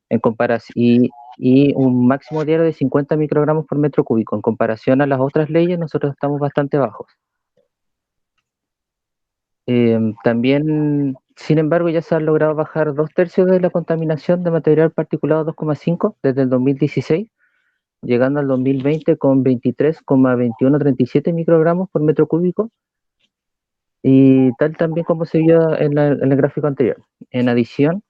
en comparación, y un máximo diario de 50 microgramos por metro cúbico. En comparación a las otras leyes, nosotros estamos bastante bajos. También, sin embargo, ya se han logrado bajar 2/3 de la contaminación de material particulado 2,5 desde el 2016, llegando al 2020 con 23,2137 microgramos por metro cúbico, y tal también como se vio en el gráfico anterior. En adición,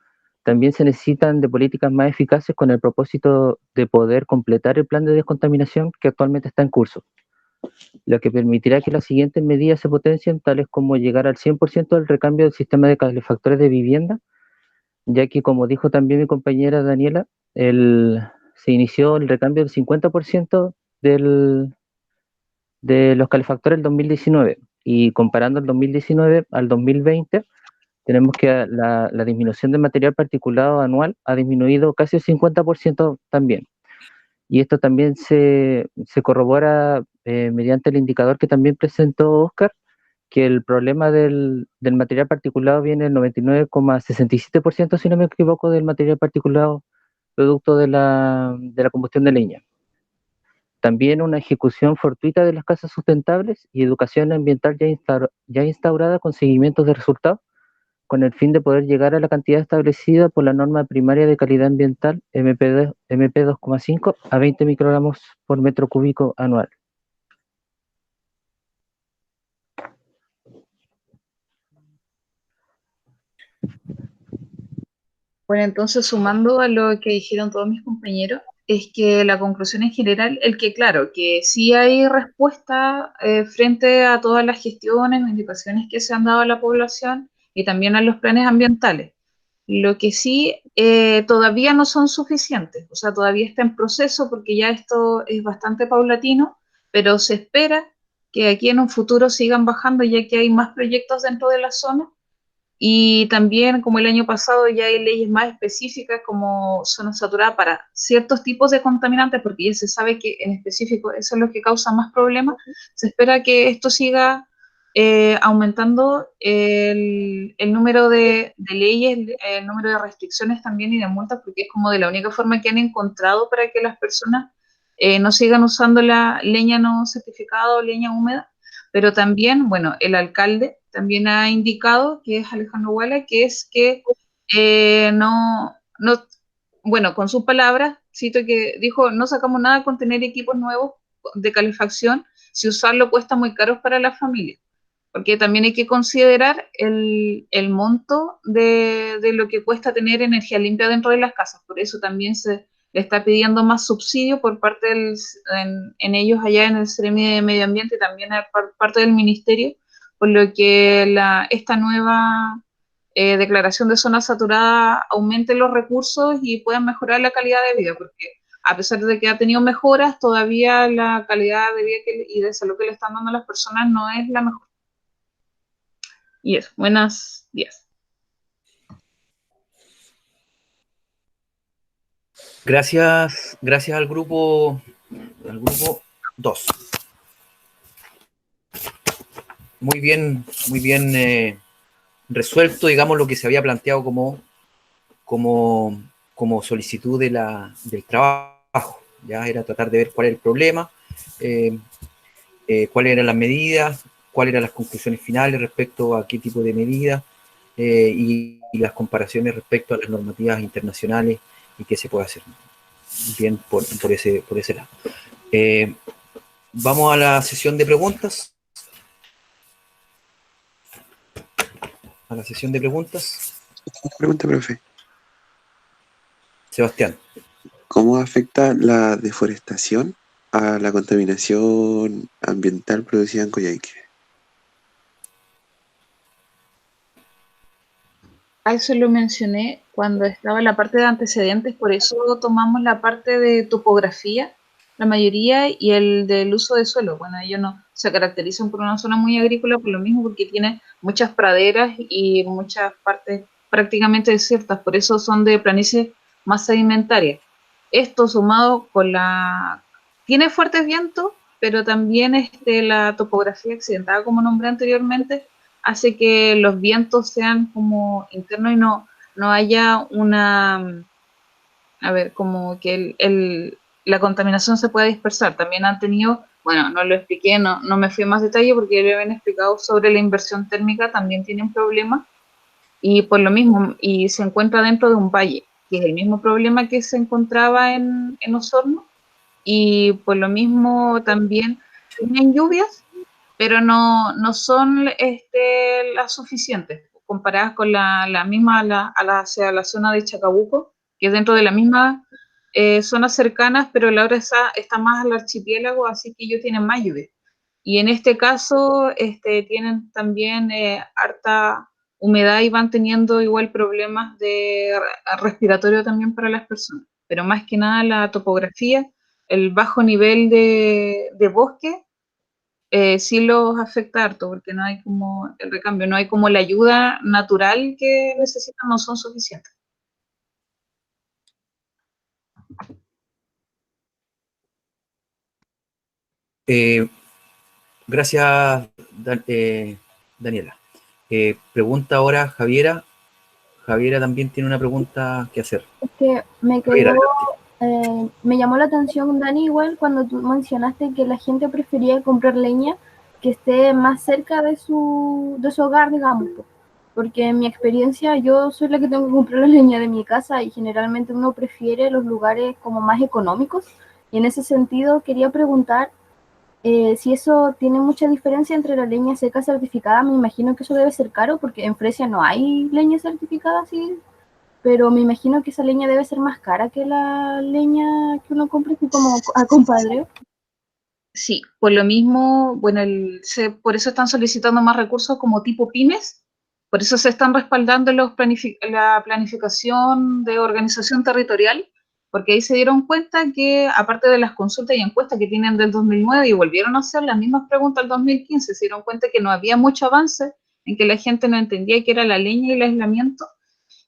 también se necesitan de políticas más eficaces con el propósito de poder completar el plan de descontaminación que actualmente está en curso, lo que permitirá que las siguientes medidas se potencien, tales como llegar al 100% del recambio del sistema de calefactores de vivienda, ya que, como dijo también mi compañera Daniela, se inició el recambio del 50% de los calefactores del 2019, y comparando el 2019 al 2020, tenemos que la disminución de material particulado anual ha disminuido casi el 50% también. Y esto también se corrobora mediante el indicador que también presentó Oscar, que el problema del material particulado viene el 99,67%, si no me equivoco, del material particulado producto de la combustión de leña. También una ejecución fortuita de las casas sustentables y educación ambiental ya instaurada con seguimientos de resultados, con el fin de poder llegar a la cantidad establecida por la norma primaria de calidad ambiental MP2,5 a 20 microgramos por metro cúbico anual. Bueno, entonces sumando a lo que dijeron todos mis compañeros, es que la conclusión en general, el que claro, que sí hay respuesta frente a todas las gestiones o indicaciones que se han dado a la población y también a los planes ambientales. Lo que sí todavía no son suficientes, o sea, todavía está en proceso porque ya esto es bastante paulatino, pero se espera que aquí en un futuro sigan bajando ya que hay más proyectos dentro de la zona. Y también, como el año pasado, ya hay leyes más específicas como zona saturada para ciertos tipos de contaminantes, porque ya se sabe que en específico eso es lo que causa más problemas. Se espera que esto siga aumentando el número de leyes, el número de restricciones también y de multas, porque es como de la única forma que han encontrado para que las personas no sigan usando la leña no certificada o leña húmeda. Pero también, bueno, el alcalde también ha indicado, que es Alejandro Huala, que es que bueno, con sus palabras, cito que dijo, no sacamos nada con tener equipos nuevos de calefacción si usarlo cuesta muy caro para la familia, porque también hay que considerar el monto de lo que cuesta tener energía limpia dentro de las casas, por eso también se le está pidiendo más subsidio por parte en ellos allá en el Seremi de Medio Ambiente y también por parte del Ministerio, por lo que esta nueva declaración de zona saturada aumente los recursos y puedan mejorar la calidad de vida, porque a pesar de que ha tenido mejoras, todavía la calidad de vida y de salud que le están dando a las personas no es la mejor. Y eso, buenos días. Gracias al grupo 2. Muy bien resuelto, digamos, lo que se había planteado como solicitud del trabajo. Ya era tratar de ver cuál era el problema, cuáles eran las medidas, cuáles eran las conclusiones finales respecto a qué tipo de medidas y las comparaciones respecto a las normativas internacionales y qué se puede hacer. Bien por ese lado. Vamos a la sesión de preguntas. A la sesión de preguntas. Pregunta, profe. Sebastián. ¿Cómo afecta la deforestación a la contaminación ambiental producida en Coyhaique? A eso lo mencioné cuando estaba la parte de antecedentes, por eso tomamos la parte de topografía, la mayoría, y el del uso de suelo. Bueno, ellos no se caracterizan por una zona muy agrícola, por lo mismo, porque tiene muchas praderas y muchas partes prácticamente desiertas, por eso son de planicie más sedimentaria. Esto sumado con tiene fuertes vientos, pero también la topografía accidentada, como nombré anteriormente, hace que los vientos sean como internos y no haya como que la contaminación se pueda dispersar. También han tenido, bueno, no lo expliqué, no me fui en más detalle porque ya lo habían explicado sobre la inversión térmica, también tienen problemas, y por lo mismo, y se encuentra dentro de un valle, que es el mismo problema que se encontraba en Osorno, y por lo mismo también tienen lluvias, pero no son las suficientes, comparadas con la misma hacia la zona de Chacabuco, que es dentro de la misma zonas cercanas, pero la otra está más al archipiélago, así que ellos tienen más lluvia. Y en este caso tienen también harta humedad y van teniendo igual problemas de respiratorio también para las personas, pero más que nada la topografía, el bajo nivel de bosque, sí los afecta harto, porque no hay como el recambio, no hay como la ayuda natural que necesitan, no son suficientes. Gracias, Daniela. Pregunta ahora Javiera. Javiera también tiene una pregunta que hacer. Es que me Javiera, quedó, me llamó la atención, Dani, igual cuando tú mencionaste que la gente prefería comprar leña que esté más cerca de su hogar, digamos, po. Porque en mi experiencia yo soy la que tengo que comprar la leña de mi casa y generalmente uno prefiere los lugares como más económicos. Y en ese sentido quería preguntar si eso tiene mucha diferencia entre la leña seca certificada. Me imagino que eso debe ser caro porque en Fresia no hay leña certificada, sí, pero me imagino que esa leña debe ser más cara que la leña que uno compra así como a compadre. Sí, por lo mismo, bueno, por eso están solicitando más recursos como tipo pymes, por eso se están respaldando la planificación de organización territorial, porque ahí se dieron cuenta que, aparte de las consultas y encuestas que tienen del 2009 y volvieron a hacer las mismas preguntas del 2015, se dieron cuenta que no había mucho avance, en que la gente no entendía qué era la leña y el aislamiento,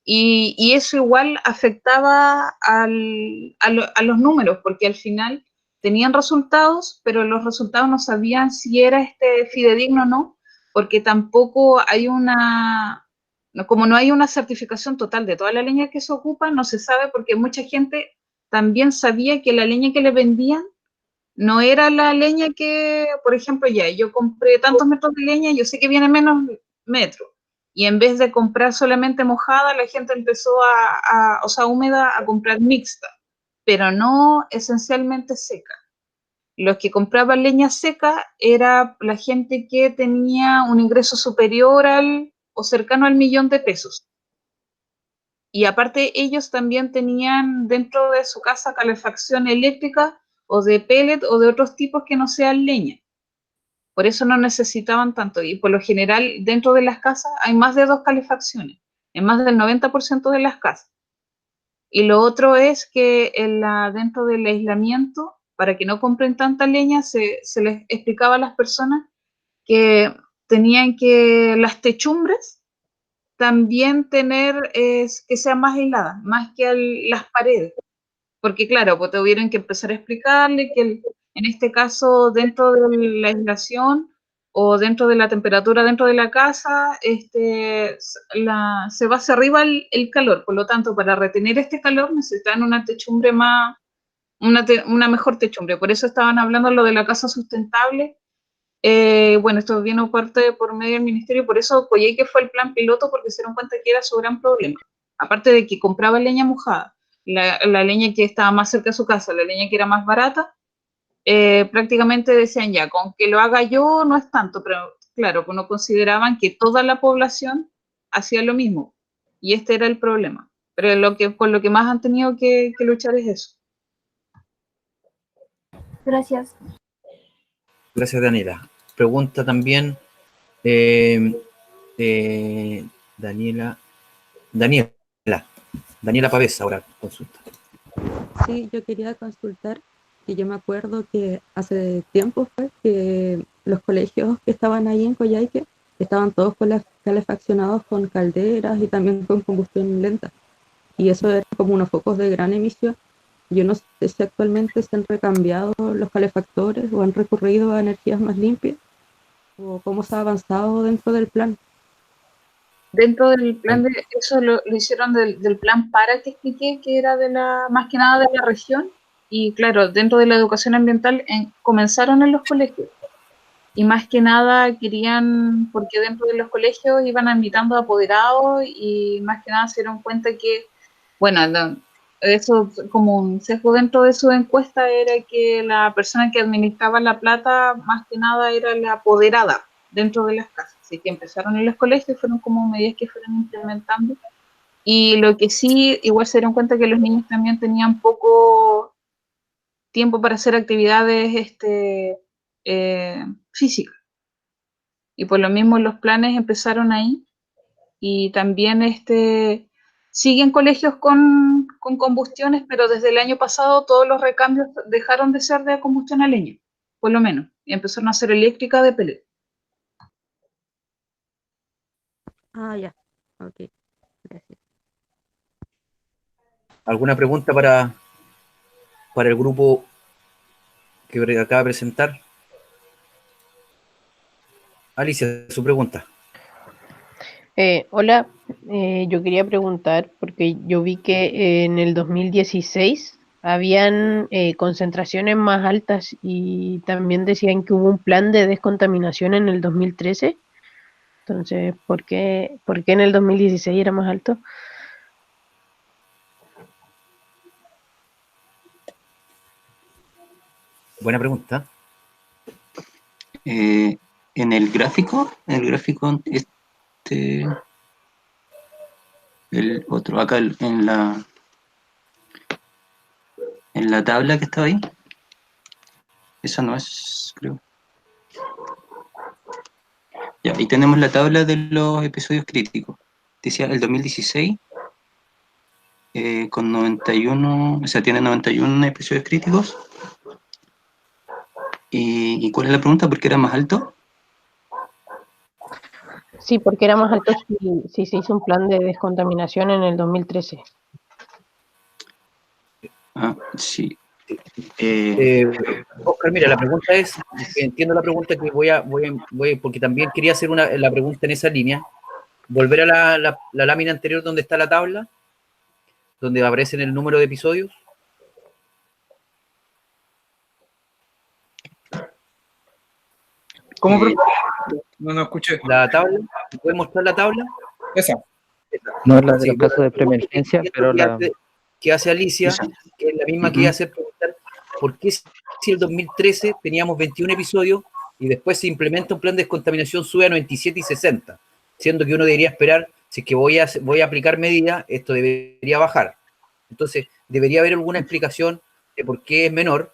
y eso igual afectaba a los números, porque al final tenían resultados, pero los resultados no sabían si era fidedigno o no, porque tampoco hay como no hay una certificación total de toda la leña que se ocupa, no se sabe, porque mucha gente también sabía que la leña que le vendían no era la leña que, por ejemplo, ya yo compré tantos metros de leña, yo sé que viene menos metros. Y en vez de comprar solamente mojada, la gente empezó o sea, húmeda, a comprar mixta, pero no esencialmente seca. Los que compraban leña seca era la gente que tenía un ingreso superior o cercano al 1.000.000 de pesos. Y aparte ellos también tenían dentro de su casa calefacción eléctrica o de pellet o de otros tipos que no sean leña. Por eso no necesitaban tanto. Y por lo general dentro de las casas hay más de 2 calefacciones, en más del 90% de las casas. Y lo otro es que dentro del aislamiento, para que no compren tanta leña, se les explicaba a las personas que tenían que las techumbres también tener que sean más aisladas, más que las paredes. Porque claro, pues tuvieron que empezar a explicarle que en este caso dentro de la aislación o dentro de la temperatura dentro de la casa, se va hacia arriba el calor. Por lo tanto, para retener este calor necesitan una techumbre una mejor techumbre. Por eso estaban hablando lo de la casa sustentable. Bueno, esto vino parte por medio del ministerio, por eso Coyhaique fue el plan piloto, porque se dieron cuenta que era su gran problema. Aparte de que compraba leña mojada, la leña que estaba más cerca de su casa, la leña que era más barata, prácticamente decían ya, con que lo haga yo no es tanto, pero claro, pues no consideraban que toda la población hacía lo mismo, y este era el problema. Pero con lo que más han tenido que luchar es eso. Gracias. Gracias, Daniela. Pregunta también Daniela Pavesa, ahora consulta. Sí, yo quería consultar, que yo me acuerdo que hace tiempo fue que los colegios que estaban ahí en Coyhaique estaban todos calefaccionados con calderas y también con combustión lenta. Y eso era como unos focos de gran emisión. Yo no sé si actualmente se han recambiado los calefactores o han recurrido a energías más limpias, o cómo se ha avanzado dentro del plan. Dentro del plan eso lo hicieron del plan para que expliqué, que era más que nada de la región, y claro, dentro de la educación ambiental comenzaron en los colegios, y más que nada querían, porque dentro de los colegios iban invitando a apoderados, y más que nada se dieron cuenta que, bueno, eso como un sesgo dentro de su encuesta era que la persona que administraba la plata, más que nada era la apoderada dentro de las casas. Así que empezaron en los colegios, fueron como medidas que fueron implementando. Y lo que sí, igual se dieron cuenta que los niños también tenían poco tiempo para hacer actividades físicas. Y por lo mismo los planes empezaron ahí. Y también siguen colegios con combustiones, pero desde el año pasado todos los recambios dejaron de ser de combustión a leña. por lo menos, y empezaron a hacer eléctrica de pellet. Ah, ya. Ok. Gracias. ¿Alguna pregunta para el grupo que acaba de presentar? Alicia, su pregunta. Hola, yo quería preguntar, porque yo vi que en el 2016 habían concentraciones más altas y también decían que hubo un plan de descontaminación en el 2013. Entonces, por qué en el 2016 era más alto? Buena pregunta. En el gráfico, el otro, acá en la tabla que estaba ahí, esa no es, creo. Ya, ahí tenemos la tabla de los episodios críticos. Decía el 2016, con 91, o sea, tiene 91 episodios críticos. ¿Y cuál es la pregunta? ¿Por qué era más alto? Sí, porque era más alto si se hizo un plan de descontaminación en el 2013. Ah, sí. Oscar, mira, la pregunta es, entiendo la pregunta que voy porque también quería hacer la pregunta en esa línea, volver a la lámina anterior donde está la tabla, donde aparecen el número de episodios. ¿Cómo? No escuché. La tabla, ¿puedes mostrar la tabla? Esa. No es la de los casos de preemergencia, pero la... Que hace Alicia, que es la misma que hace preguntar, ¿por qué si el 2013 teníamos 21 episodios y después se implementa un plan de descontaminación sube a 97 y 60? Siendo que uno debería esperar, si es que voy a aplicar medidas, esto debería bajar. Entonces, debería haber alguna explicación de por qué es menor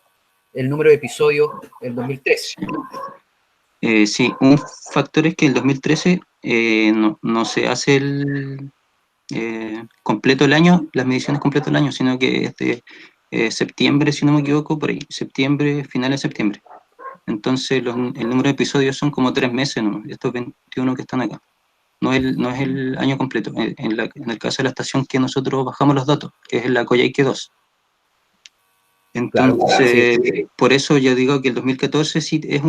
el número de episodios en 2013. Sí, un factor es que el 2013 no se hace el completo el año, las mediciones completo el año, sino que es de septiembre, si no me equivoco, por ahí, septiembre, finales de septiembre. Entonces el número de episodios son como 3 meses, ¿no? Estos 21 que están acá. No es el año completo. En el caso de la estación que nosotros bajamos los datos, que es la Coyhaique 2. Entonces, claro, sí. Por eso yo digo que el 2014 sí es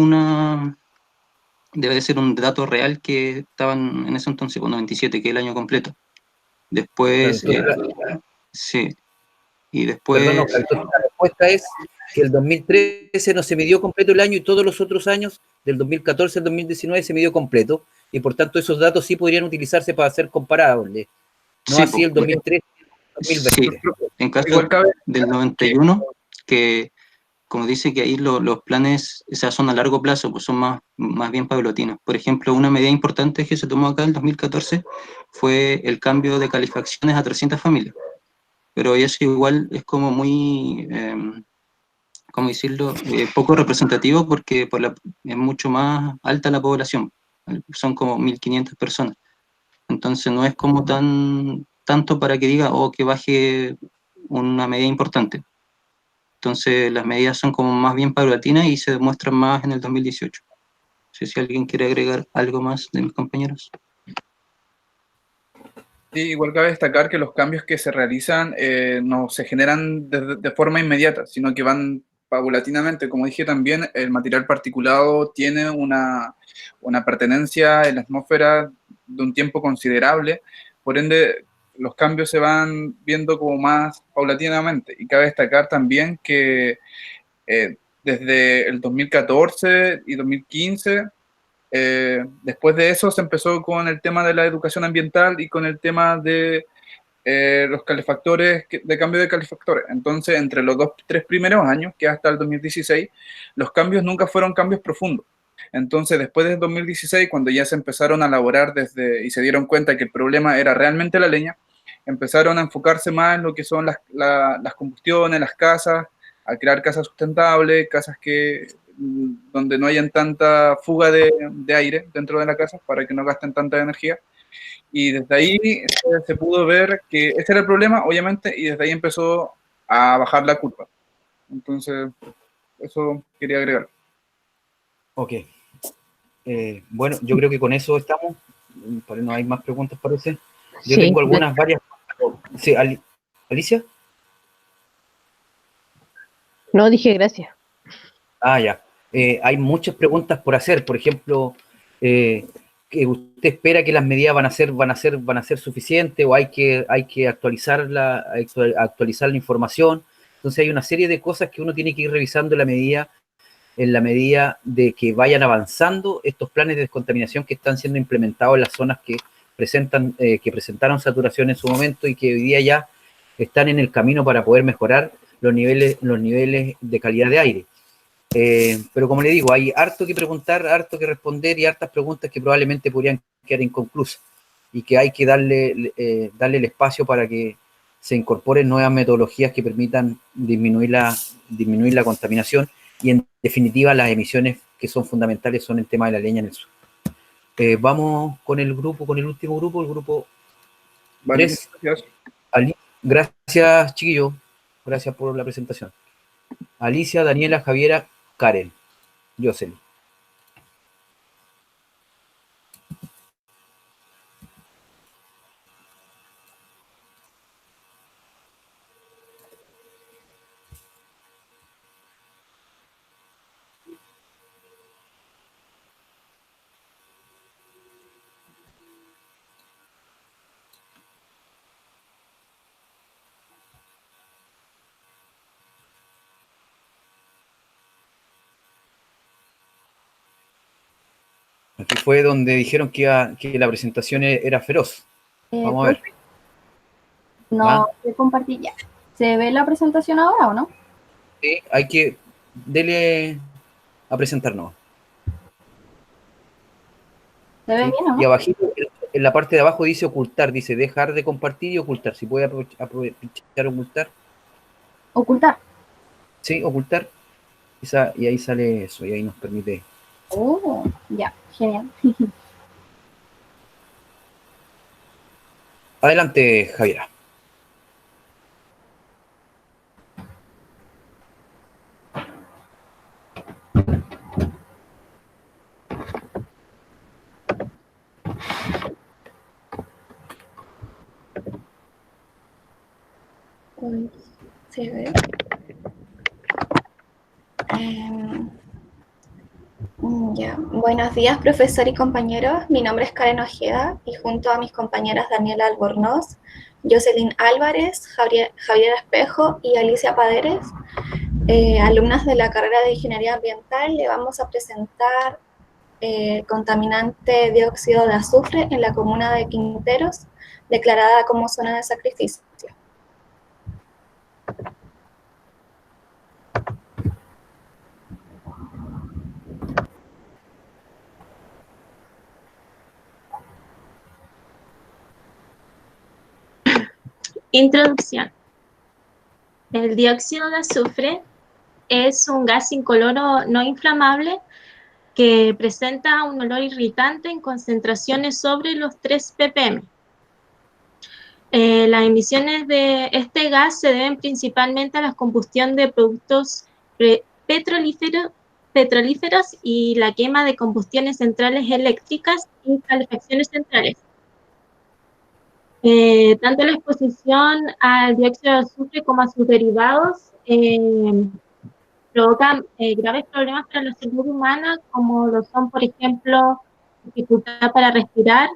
debe de ser un dato real que estaban en ese entonces, con 97, que es el año completo. Después, claro, sí. Y después... Perdón, Oscar, la respuesta es que el 2013 no se midió completo el año y todos los otros años, del 2014 al 2019, se midió completo, y por tanto esos datos sí podrían utilizarse para ser comparables. No sí, así el 2013 y el 2020. Sí, en caso del 91, que como dice que ahí los planes, o sea, son a largo plazo, pues son más bien paulatinos. Por ejemplo, una medida importante que se tomó acá en 2014 fue el cambio de calefacciones a 300 familias. Pero eso igual es como muy, ¿cómo decirlo?, poco representativo porque es mucho más alta la población, son como 1.500 personas. Entonces no es como tanto para que diga, que baje una medida importante. Entonces las medidas son como más bien paulatinas y se demuestran más en el 2018. No sé si alguien quiere agregar algo más de mis compañeros. Sí, igual cabe destacar que los cambios que se realizan no se generan de forma inmediata, sino que van paulatinamente. Como dije también, el material particulado tiene una pertenencia en la atmósfera de un tiempo considerable, por ende los cambios se van viendo como más paulatinamente. Y cabe destacar también que desde el 2014 y 2015, después de eso se empezó con el tema de la educación ambiental y con el tema de los calefactores, de cambio de calefactores. Entonces, entre los 3 primeros años, que hasta el 2016, los cambios nunca fueron cambios profundos. Entonces, después del 2016, cuando ya se empezaron a elaborar y se dieron cuenta que el problema era realmente la leña, empezaron a enfocarse más en lo que son las combustiones, las casas, a crear casas sustentables, casas donde no hayan tanta fuga de aire dentro de la casa para que no gasten tanta energía. Y desde ahí se pudo ver que ese era el problema, obviamente, y desde ahí empezó a bajar la curva. Entonces, eso quería agregar. Ok. Bueno, yo creo que con eso estamos. No hay más preguntas, parece. Yo Sí, tengo algunas, varias. Sí, Alicia. no dije gracias. Ah, ya. Hay muchas preguntas por hacer. Por ejemplo, que ¿usted espera que las medidas van a ser suficientes o hay que actualizar actualizar la información? Entonces hay una serie de cosas que uno tiene que ir revisando en la medida de que vayan avanzando estos planes de descontaminación que están siendo implementados en las zonas que presentaron saturación en su momento y que hoy día ya están en el camino para poder mejorar los niveles de calidad de aire. Pero como le digo, hay harto que preguntar, harto que responder y hartas preguntas que probablemente podrían quedar inconclusas y que hay que darle el espacio para que se incorporen nuevas metodologías que permitan disminuir la contaminación y en definitiva las emisiones que son fundamentales son el tema de la leña en el sur. Vamos con el último grupo, el grupo 3. Gracias. Gracias, chiquillo. Gracias por la presentación. Alicia, Daniela, Javiera, Karen, Jocelyn. Aquí fue donde dijeron que la presentación era feroz. Vamos a ver. No, se compartí ya. ¿Se ve la presentación ahora o no? Sí, hay que dele a presentarnos. ¿Se ve bien o no? Y abajito, en la parte de abajo dice ocultar, dice dejar de compartir y ocultar. Si puede pinchar ocultar. Ocultar. Sí, ocultar. Y ahí sale eso, y ahí nos permite. Oh, ya, genial. Adelante, Javiera. ¿Se ve? Ya. Buenos días, profesor y compañeros. Mi nombre es Karen Ojeda y junto a mis compañeras Daniela Albornoz, Jocelyn Álvarez, Javier Espejo y Alicia Paderes, alumnas de la carrera de Ingeniería Ambiental, le vamos a presentar el contaminante dióxido de azufre en la comuna de Quinteros, declarada como zona de sacrificio. Introducción. El dióxido de azufre es un gas incoloro no inflamable que presenta un olor irritante en concentraciones sobre los 3 ppm. Las emisiones de este gas se deben principalmente a la combustión de productos petrolíferos y la quema de combustiones centrales eléctricas y calefacciones centrales. Tanto la exposición al dióxido de azufre como a sus derivados provocan graves problemas para la salud humana, como lo son, por ejemplo, dificultad para respirar,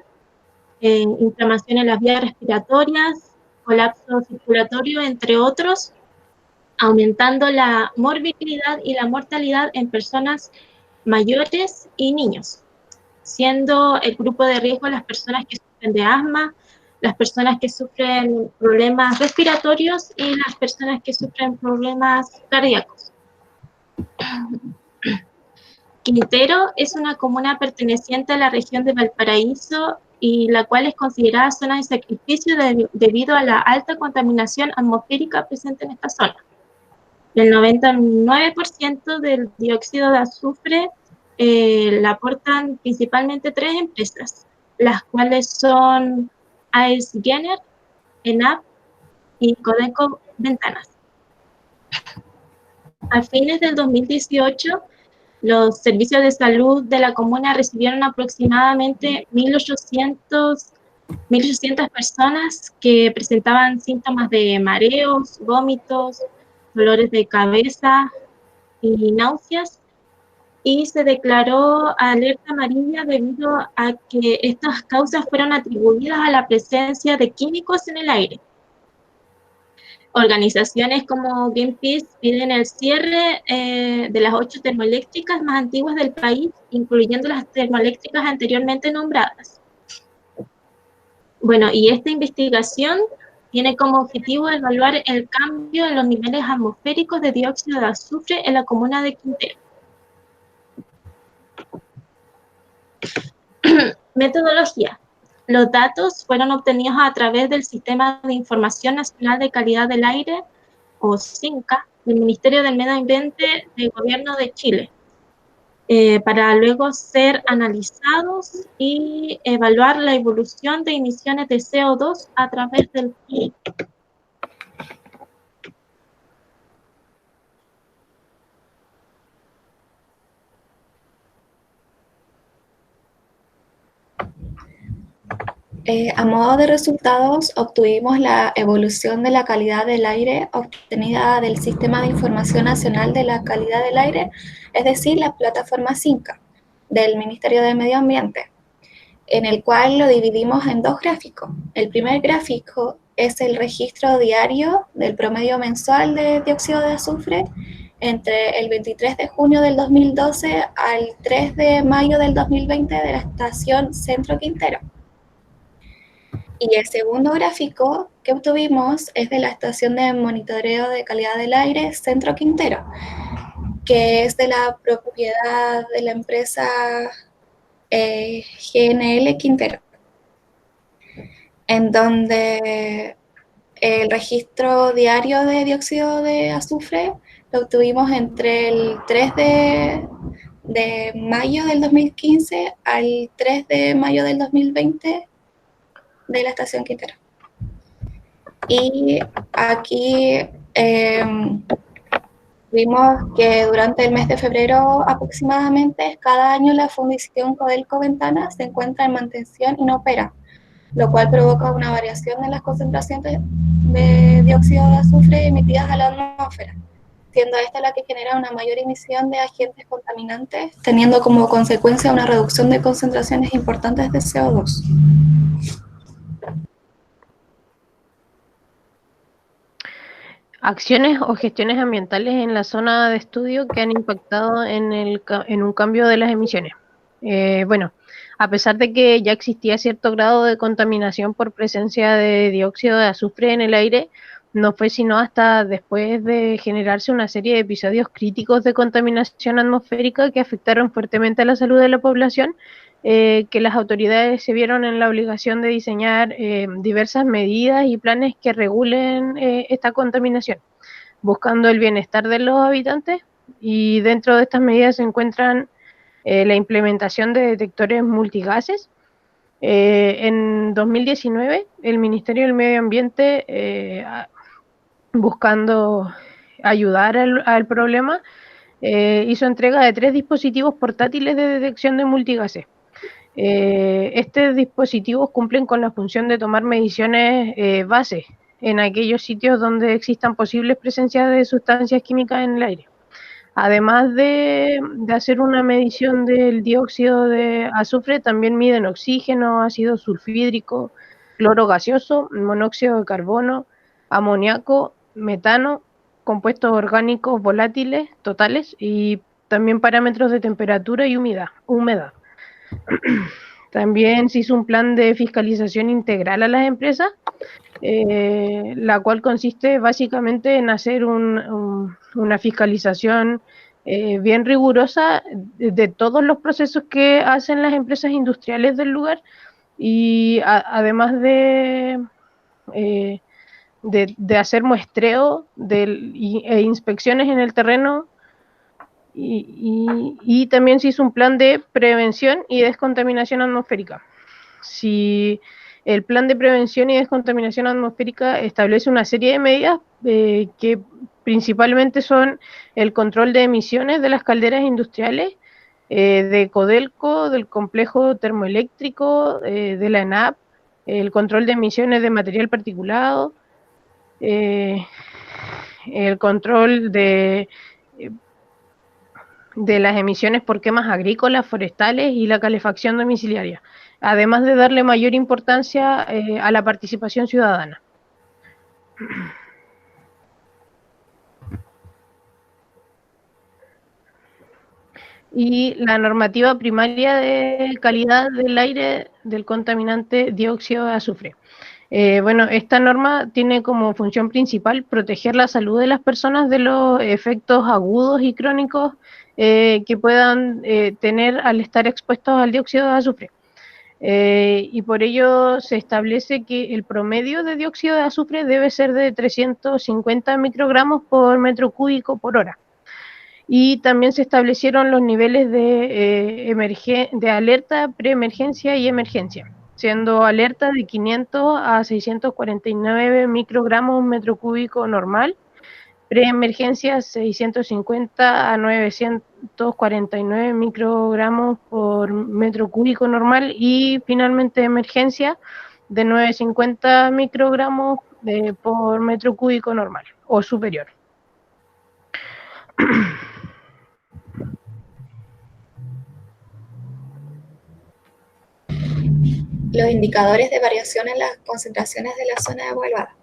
inflamación en las vías respiratorias, colapso circulatorio, entre otros, aumentando la morbilidad y la mortalidad en personas mayores y niños, siendo el grupo de riesgo las personas que sufren de asma, las personas que sufren problemas respiratorios y las personas que sufren problemas cardíacos. Quintero es una comuna perteneciente a la región de Valparaíso y la cual es considerada zona de sacrificio debido a la alta contaminación atmosférica presente en esta zona. El 99% del dióxido de azufre la aportan principalmente 3 empresas, las cuales son AES Gener, ENAP y Codeco Ventanas. A fines del 2018 Los servicios de salud de la comuna recibieron aproximadamente 1.800 personas que presentaban síntomas de mareos, vómitos, dolores de cabeza y náuseas, y se declaró alerta amarilla debido a que estas causas fueron atribuidas a la presencia de químicos en el aire. Organizaciones como Greenpeace piden el cierre de las 8 termoeléctricas más antiguas del país, incluyendo las termoeléctricas anteriormente nombradas. Bueno, y esta investigación tiene como objetivo evaluar el cambio en los niveles atmosféricos de dióxido de azufre en la comuna de Quintero. Metodología. Los datos fueron obtenidos a través del Sistema de Información Nacional de Calidad del Aire, o SINCA, del Ministerio del Medio Ambiente del Gobierno de Chile, para luego ser analizados y evaluar la evolución de emisiones de CO2 a través del tiempo. A modo de resultados, obtuvimos la evolución de la calidad del aire obtenida del Sistema de Información Nacional de la Calidad del Aire, es decir, la plataforma SINCA del Ministerio del Medio Ambiente, en el cual lo dividimos en 2 gráficos. El primer gráfico es el registro diario del promedio mensual de dióxido de azufre entre el 23 de junio del 2012 al 3 de mayo del 2020 de la estación Centro Quintero. Y el segundo gráfico que obtuvimos es de la estación de monitoreo de calidad del aire Centro Quintero, que es de la propiedad de la empresa GNL Quintero, en donde el registro diario de dióxido de azufre lo obtuvimos entre el 3 de mayo del 2015 al 3 de mayo del 2020 de la estación Quintero. Y aquí vimos que durante el mes de febrero aproximadamente, cada año la fundición Codelco Ventana se encuentra en mantención y no opera, lo cual provoca una variación en las concentraciones de dióxido de azufre emitidas a la atmósfera, siendo esta la que genera una mayor emisión de agentes contaminantes, teniendo como consecuencia una reducción de concentraciones importantes de CO2. Acciones o gestiones ambientales en la zona de estudio que han impactado en un cambio de las emisiones. Bueno, a pesar de que ya existía cierto grado de contaminación por presencia de dióxido de azufre en el aire, no fue sino hasta después de generarse una serie de episodios críticos de contaminación atmosférica que afectaron fuertemente a la salud de la población, que las autoridades se vieron en la obligación de diseñar diversas medidas y planes que regulen esta contaminación, buscando el bienestar de los habitantes, y dentro de estas medidas se encuentran la implementación de detectores multigases. En 2019, el Ministerio del Medio Ambiente, buscando ayudar al problema, hizo entrega de 3 dispositivos portátiles de detección de multigases. Estos dispositivos cumplen con la función de tomar mediciones base en aquellos sitios donde existan posibles presencias de sustancias químicas en el aire. Además de hacer una medición del dióxido de azufre, también miden oxígeno, ácido sulfídrico, cloro gaseoso, monóxido de carbono, amoníaco, metano, compuestos orgánicos volátiles totales y también parámetros de temperatura y humedad. También se hizo un plan de fiscalización integral a las empresas, la cual consiste básicamente en hacer una fiscalización bien rigurosa de todos los procesos que hacen las empresas industriales del lugar, y además de hacer muestreo e inspecciones en el terreno. Y también se hizo un plan de prevención y descontaminación atmosférica. Si el plan de prevención y descontaminación atmosférica establece una serie de medidas que principalmente son el control de emisiones de las calderas industriales, de Codelco, del complejo termoeléctrico, de la ENAP, el control de emisiones de material particulado, el control de las emisiones por quemas agrícolas, forestales y la calefacción domiciliaria, además de darle mayor importancia a la participación ciudadana. Y la normativa primaria de calidad del aire del contaminante dióxido de azufre. Bueno, esta norma tiene como función principal proteger la salud de las personas de los efectos agudos y crónicos que puedan tener al estar expuestos al dióxido de azufre. Y por ello se establece que el promedio de dióxido de azufre debe ser de 350 microgramos por metro cúbico por hora. Y también se establecieron los niveles de alerta, preemergencia y emergencia, siendo alerta de 500 a 649 microgramos metro cúbico normal, preemergencia 650 a 949 microgramos por metro cúbico normal y finalmente emergencia de 950 microgramos por metro cúbico normal o superior. Los indicadores de variación en las concentraciones de la zona evaluada.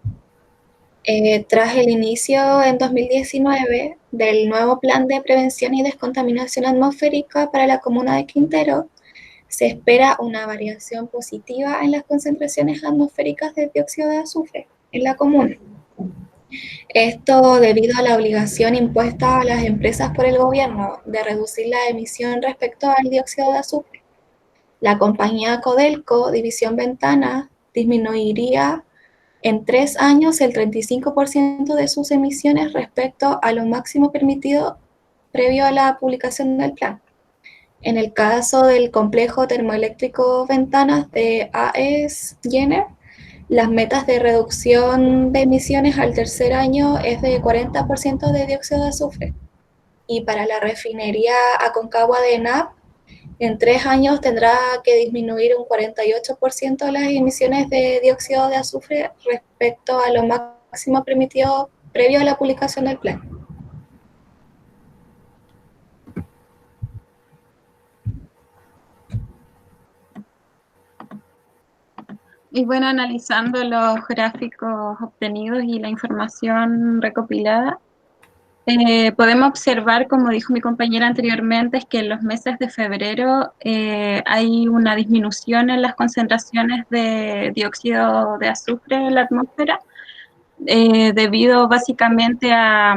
Tras el inicio en 2019 del nuevo plan de prevención y descontaminación atmosférica para la comuna de Quintero, se espera una variación positiva en las concentraciones atmosféricas de dióxido de azufre en la comuna. Esto debido a la obligación impuesta a las empresas por el gobierno de reducir la emisión respecto al dióxido de azufre. La compañía Codelco, División Ventanas, disminuiría en 3 años el 35% de sus emisiones respecto a lo máximo permitido previo a la publicación del plan. En el caso del complejo termoeléctrico Ventanas de AES Jenner, las metas de reducción de emisiones al tercer año es de 40% de dióxido de azufre. Y para la refinería Aconcagua de ENAP, en 3 años tendrá que disminuir un 48% las emisiones de dióxido de azufre respecto a lo máximo permitido previo a la publicación del plan. Y bueno, analizando los gráficos obtenidos y la información recopilada, podemos observar, como dijo mi compañera anteriormente, es que en los meses de febrero hay una disminución en las concentraciones de dióxido de azufre en la atmósfera, debido básicamente a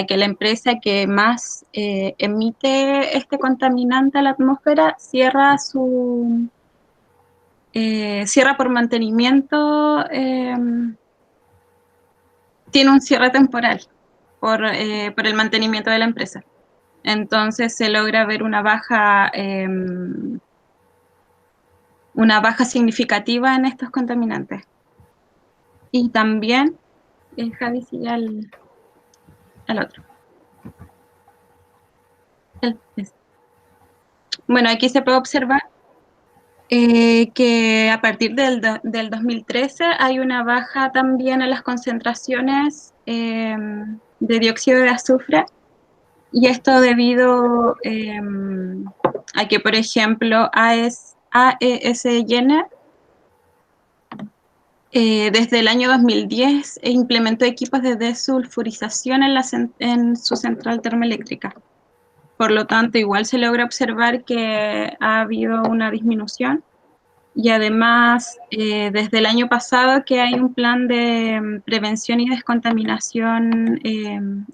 que la empresa que más emite este contaminante a la atmósfera cierra por mantenimiento, tiene un cierre temporal por el mantenimiento de la empresa. Entonces se logra ver una baja significativa en estos contaminantes. Y también, Javi, sigue al otro. Bueno, aquí se puede observar que a partir del 2013 hay una baja también en las concentraciones de dióxido de azufre, y esto debido a que, por ejemplo, AES Jenner desde el año 2010 implementó equipos de desulfurización en su central termoeléctrica. Por lo tanto, igual se logra observar que ha habido una disminución, y además desde el año pasado que hay un plan de prevención y descontaminación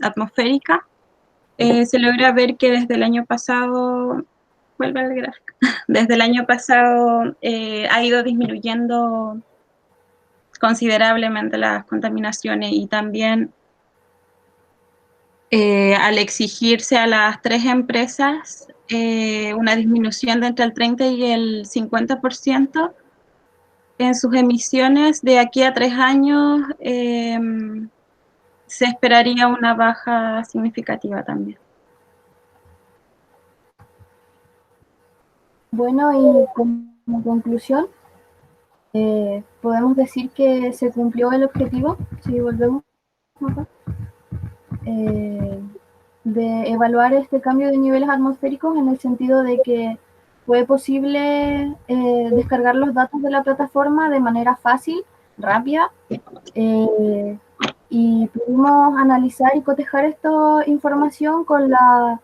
atmosférica, se logra ver que desde el año pasado, vuelve al gráfico, desde el año pasado ha ido disminuyendo considerablemente las contaminaciones, y también al exigirse a las 3 empresas una disminución de entre el 30 y el 50% en sus emisiones de aquí a 3 años, se esperaría una baja significativa también. Bueno, y como conclusión, podemos decir que se cumplió el objetivo, si volvemos acá, de evaluar este cambio de niveles atmosféricos en el sentido de que fue posible descargar los datos de la plataforma de manera fácil, rápida, y pudimos analizar y cotejar esta información con la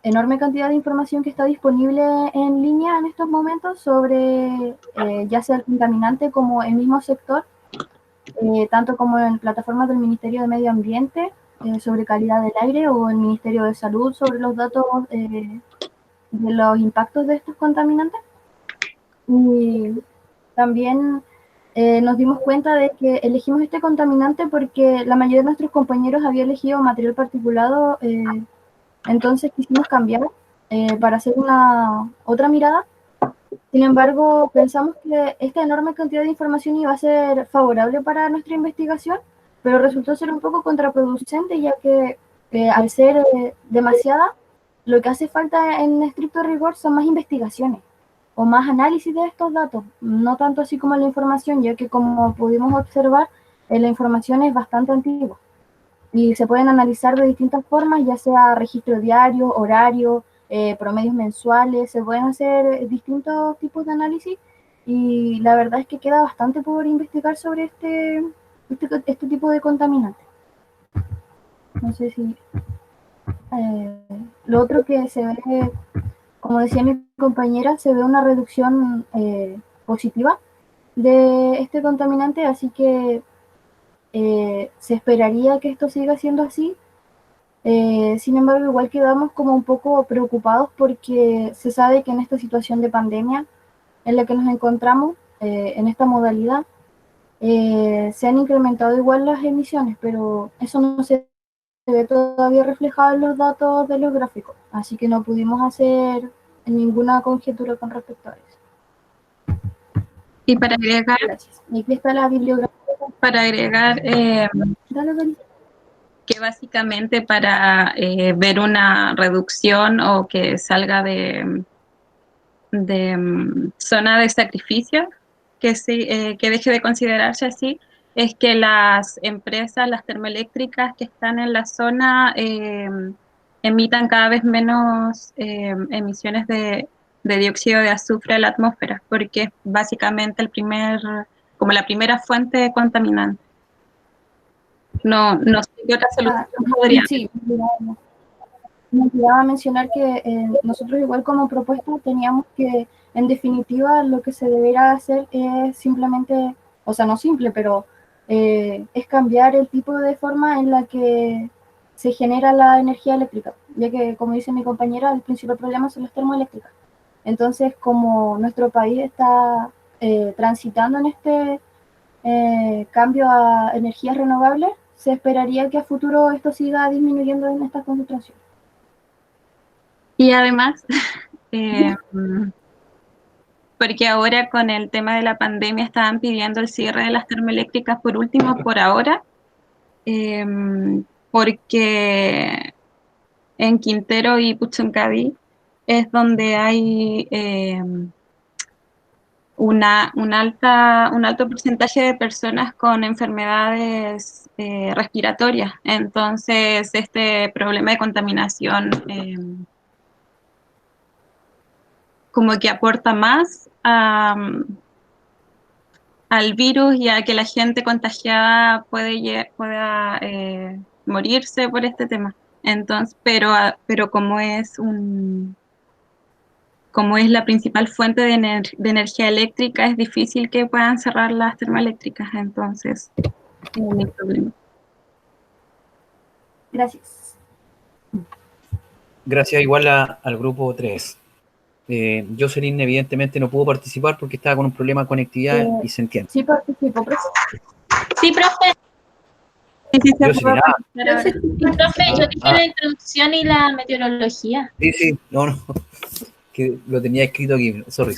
enorme cantidad de información que está disponible en línea en estos momentos sobre ya sea el contaminante como el mismo sector, tanto como en plataformas del Ministerio de Medio Ambiente sobre calidad del aire o el Ministerio de Salud sobre los datos de los impactos de estos contaminantes. Y también nos dimos cuenta de que elegimos este contaminante porque la mayoría de nuestros compañeros había elegido material particulado, entonces quisimos cambiar para hacer otra mirada. Sin embargo, pensamos que esta enorme cantidad de información iba a ser favorable para nuestra investigación, pero resultó ser un poco contraproducente, ya que al ser demasiada, lo que hace falta en estricto rigor son más investigaciones o más análisis de estos datos, no tanto así como la información, ya que como pudimos observar, la información es bastante antigua y se pueden analizar de distintas formas, ya sea registro diario, horario, promedios mensuales, se pueden hacer distintos tipos de análisis y la verdad es que queda bastante por investigar sobre este tipo de contaminantes. No sé si... lo otro que se ve, como decía mi compañera, se ve una reducción positiva de este contaminante, así que se esperaría que esto siga siendo así. Sin embargo, igual quedamos como un poco preocupados porque se sabe que en esta situación de pandemia en la que nos encontramos, en esta modalidad, se han incrementado igual las emisiones, pero eso no se ve todavía reflejado en los datos de los gráficos, así que no pudimos hacer ninguna conjetura con respecto a eso. Y para agregar... Gracias. Y aquí está la bibliografía. Para agregar... que básicamente para ver una reducción o que salga de zona de sacrificio, que deje de considerarse así, es que las empresas, las termoeléctricas que están en la zona emitan cada vez menos emisiones de dióxido de azufre a la atmósfera, porque es básicamente como la primera fuente de contaminante. No sé qué otra solución podría haber. Sí, me olvidaba mencionar que nosotros igual como propuesta teníamos que, en definitiva, lo que se deberá hacer es simplemente, o sea, no simple, pero es cambiar el tipo de forma en la que se genera la energía eléctrica, ya que, como dice mi compañera, el principal problema son las termoeléctricas. Entonces, como nuestro país está transitando en este cambio a energías renovables, se esperaría que a futuro esto siga disminuyendo en esta concentración. Y además, porque ahora con el tema de la pandemia estaban pidiendo el cierre de las termoeléctricas por último, por ahora, porque en Quintero y Puchuncaví es donde hay un alto porcentaje de personas con enfermedades respiratorias. Entonces, este problema de contaminación como que aporta más al virus y a que la gente contagiada pueda morirse por este tema. Entonces, pero como es la principal fuente de energía eléctrica, es difícil que puedan cerrar las termoeléctricas, entonces no hay problema. Gracias. Gracias igual al grupo 3. Jocelyn evidentemente no pudo participar porque estaba con un problema de conectividad y se entiende. Sí participo, profe. Sí, profe. Sí, Jocelyn, profe, yo dije la introducción y la meteorología. Sí, no, que lo tenía escrito aquí, sorry.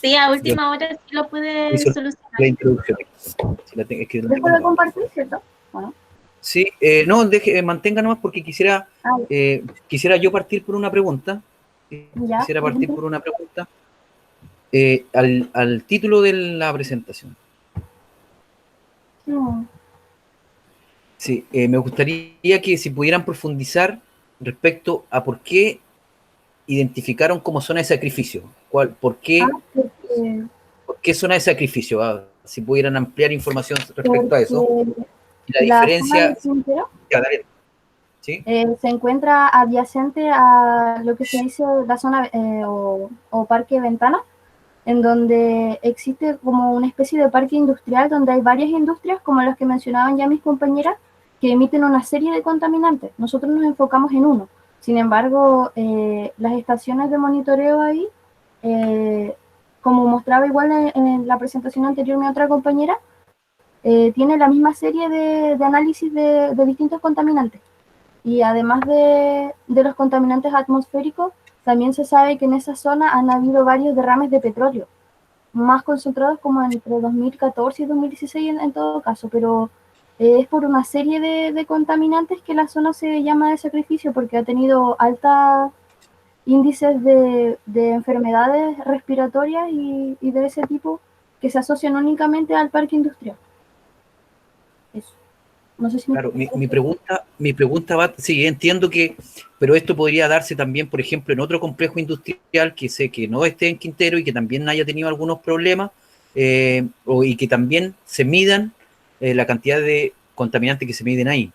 Sí, a última hora sí lo puede Hizo solucionar. la introducción. Si la es que no ¿Dejo de compartir, cierto? Bueno. Sí, no, mantenga nomás porque quisiera yo partir por una pregunta. Ya, Quisiera partir por una pregunta al título de la presentación. Sí, me gustaría que si pudieran profundizar respecto a por qué identificaron como zona de sacrificio. ¿Por qué zona de sacrificio? Si pudieran ampliar información respecto a eso. Y la diferencia... ¿Sí? Se encuentra adyacente a lo que se dice la zona o parque ventana, en donde existe como una especie de parque industrial donde hay varias industrias, como las que mencionaban ya mis compañeras, que emiten una serie de contaminantes. Nosotros nos enfocamos en uno. Sin embargo, las estaciones de monitoreo ahí, como mostraba igual en la presentación anterior mi otra compañera, tiene la misma serie de análisis de distintos contaminantes. Y además de los contaminantes atmosféricos, también se sabe que en esa zona han habido varios derrames de petróleo, más concentrados como entre 2014 y 2016 en todo caso, pero es por una serie de contaminantes que la zona se llama de sacrificio, porque ha tenido altos índices de enfermedades respiratorias y de ese tipo que se asocian únicamente al parque industrial. Eso. No sé si claro, mi pregunta va, sí, entiendo que, pero esto podría darse también, por ejemplo, en otro complejo industrial que sé que no esté en Quintero y que también haya tenido algunos problemas, y que también se midan la cantidad de contaminantes que se miden ahí.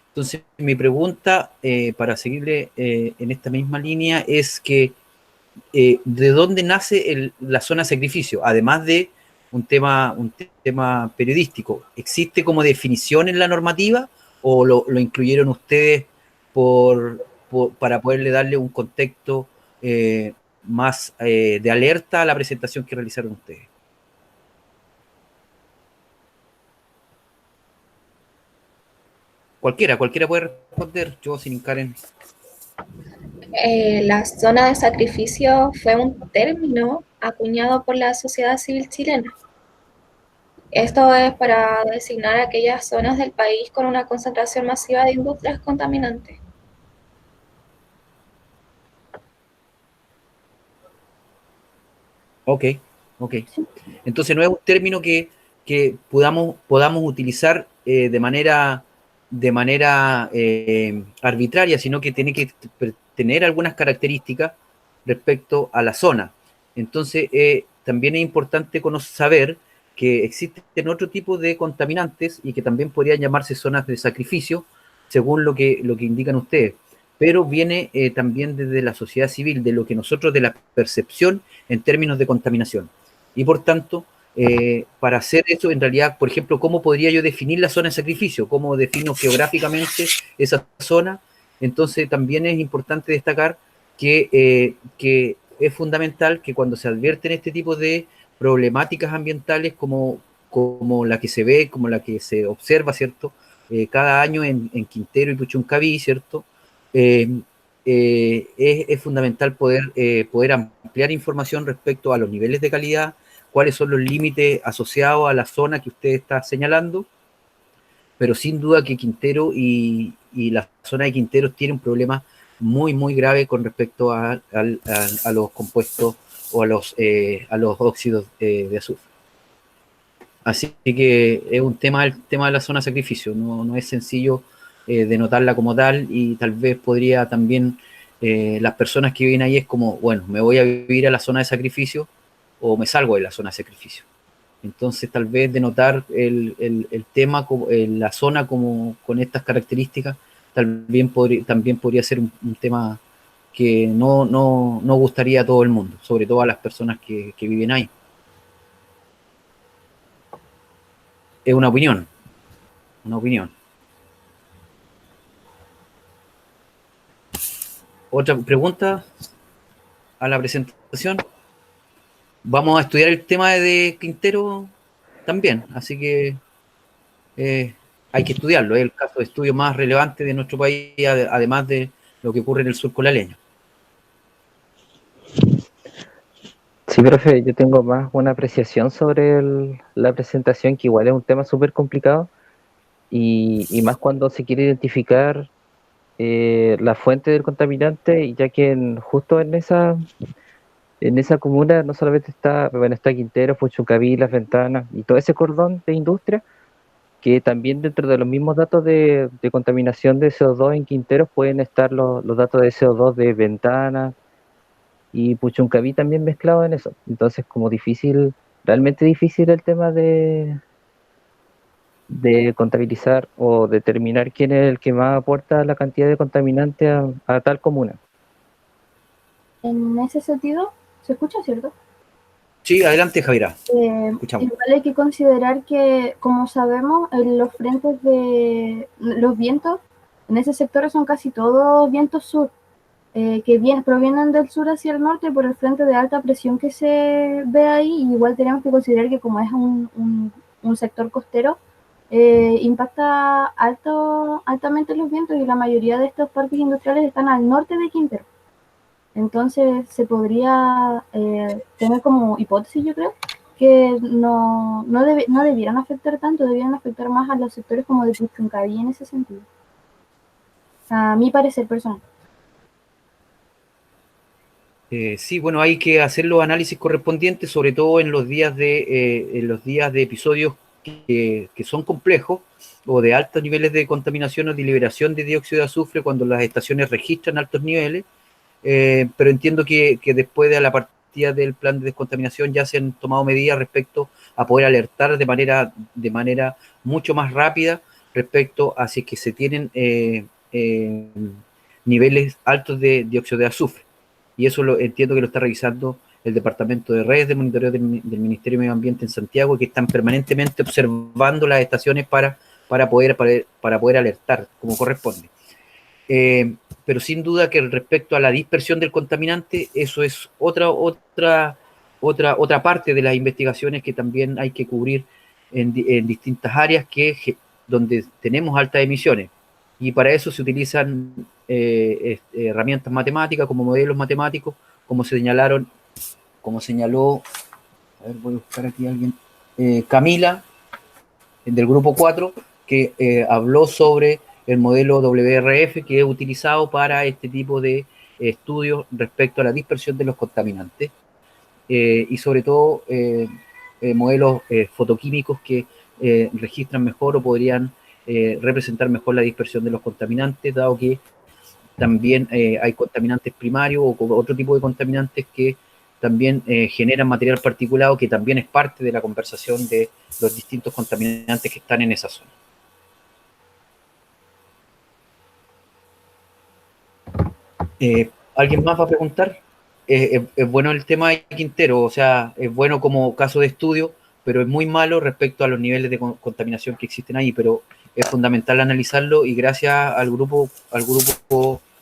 Entonces, mi pregunta, para seguirle en esta misma línea, es que ¿de dónde nace la zona de sacrificio? Además de un tema periodístico, ¿existe como definición en la normativa o lo incluyeron ustedes para poderle darle un contexto más de alerta a la presentación que realizaron ustedes? Cualquiera puede responder, yo sin hincar en... La zona de sacrificio fue un término acuñado por la sociedad civil chilena. Esto es para designar aquellas zonas del país con una concentración masiva de industrias contaminantes. Ok. Entonces no es un término que podamos utilizar de manera arbitraria, sino que tiene que tener algunas características respecto a la zona. Entonces también es importante saber que existen otro tipo de contaminantes y que también podrían llamarse zonas de sacrificio, según lo que indican ustedes. Pero viene también desde la sociedad civil, de lo que nosotros, de la percepción en términos de contaminación. Y por tanto, para hacer eso, en realidad, por ejemplo, ¿cómo podría yo definir la zona de sacrificio? ¿Cómo defino geográficamente esa zona? Entonces, también es importante destacar que es fundamental que cuando se advierten este tipo de problemáticas ambientales como la que se ve, como la que se observa, ¿cierto? Cada año en Quintero y Puchuncaví, ¿cierto? Es fundamental poder ampliar información respecto a los niveles de calidad, cuáles son los límites asociados a la zona que usted está señalando, pero sin duda que Quintero y la zona de Quintero tiene un problema muy, muy grave con respecto a los compuestos o a los óxidos de azufre. Así que es el tema de la zona de sacrificio, no es sencillo denotarla como tal, y tal vez podría también las personas que viven ahí es como, bueno, me voy a vivir a la zona de sacrificio o me salgo de la zona de sacrificio. Entonces tal vez denotar el tema, la zona como con estas características, también podría ser un tema que no gustaría a todo el mundo, sobre todo a las personas que viven ahí. Es una opinión. ¿Otra pregunta a la presentación? Vamos a estudiar el tema de Quintero también, así que hay que estudiarlo. Es el caso de estudio más relevante de nuestro país, además de lo que ocurre en el surco laleño. Sí, profe, yo tengo más una apreciación sobre la presentación, que igual es un tema súper complicado, y más cuando se quiere identificar la fuente del contaminante, ya que justo en esa comuna no solamente está, bueno, está Quintero, Puchuncaví, Las Ventanas y todo ese cordón de industria, que también dentro de los mismos datos de contaminación de CO2 en Quinteros pueden estar los datos de CO2 de Ventanas y Puchuncaví también mezclados en eso. Entonces, como difícil, realmente difícil el tema de contabilizar o determinar quién es el que más aporta la cantidad de contaminante a tal comuna. En ese sentido, ¿se escucha, cierto? Sí, adelante, Javiera. Escuchamos. Igual hay que considerar que, como sabemos, los frentes de los vientos en ese sector son casi todos vientos sur, que provienen del sur hacia el norte por el frente de alta presión que se ve ahí. Y igual tenemos que considerar que como es un sector costero, impacta altamente los vientos, y la mayoría de estos parques industriales están al norte de Quintero. Entonces se podría tener como hipótesis, yo creo, que no debieran afectar tanto, debieran afectar más a los sectores como de Puchuncaví en ese sentido. A mi parecer personal. Sí, bueno, hay que hacer los análisis correspondientes, sobre todo en los días de episodios que son complejos o de altos niveles de contaminación o de liberación de dióxido de azufre, cuando las estaciones registran altos niveles. Pero entiendo que después de la partida del plan de descontaminación ya se han tomado medidas respecto a poder alertar de manera mucho más rápida respecto a si es que se tienen niveles altos de dióxido de azufre. Y eso entiendo que lo está revisando el Departamento de Redes de Monitoreo del Ministerio de Medio Ambiente en Santiago, que están permanentemente observando las estaciones para poder alertar como corresponde. Pero sin duda que respecto a la dispersión del contaminante, eso es otra parte de las investigaciones que también hay que cubrir en distintas áreas donde tenemos altas emisiones. Y para eso se utilizan herramientas matemáticas como modelos matemáticos, como señaló, a ver, voy a buscar aquí a alguien, Camila, del grupo 4, que habló sobre el modelo WRF, que es utilizado para este tipo de estudios respecto a la dispersión de los contaminantes, y sobre todo modelos fotoquímicos que registran mejor o podrían representar mejor la dispersión de los contaminantes, dado que también hay contaminantes primarios o otro tipo de contaminantes que también generan material particulado, que también es parte de la conversación de los distintos contaminantes que están en esa zona. ¿Alguien más va a preguntar? Es bueno el tema de Quintero, o sea, es bueno como caso de estudio, pero es muy malo respecto a los niveles de contaminación que existen ahí, pero es fundamental analizarlo, y gracias al grupo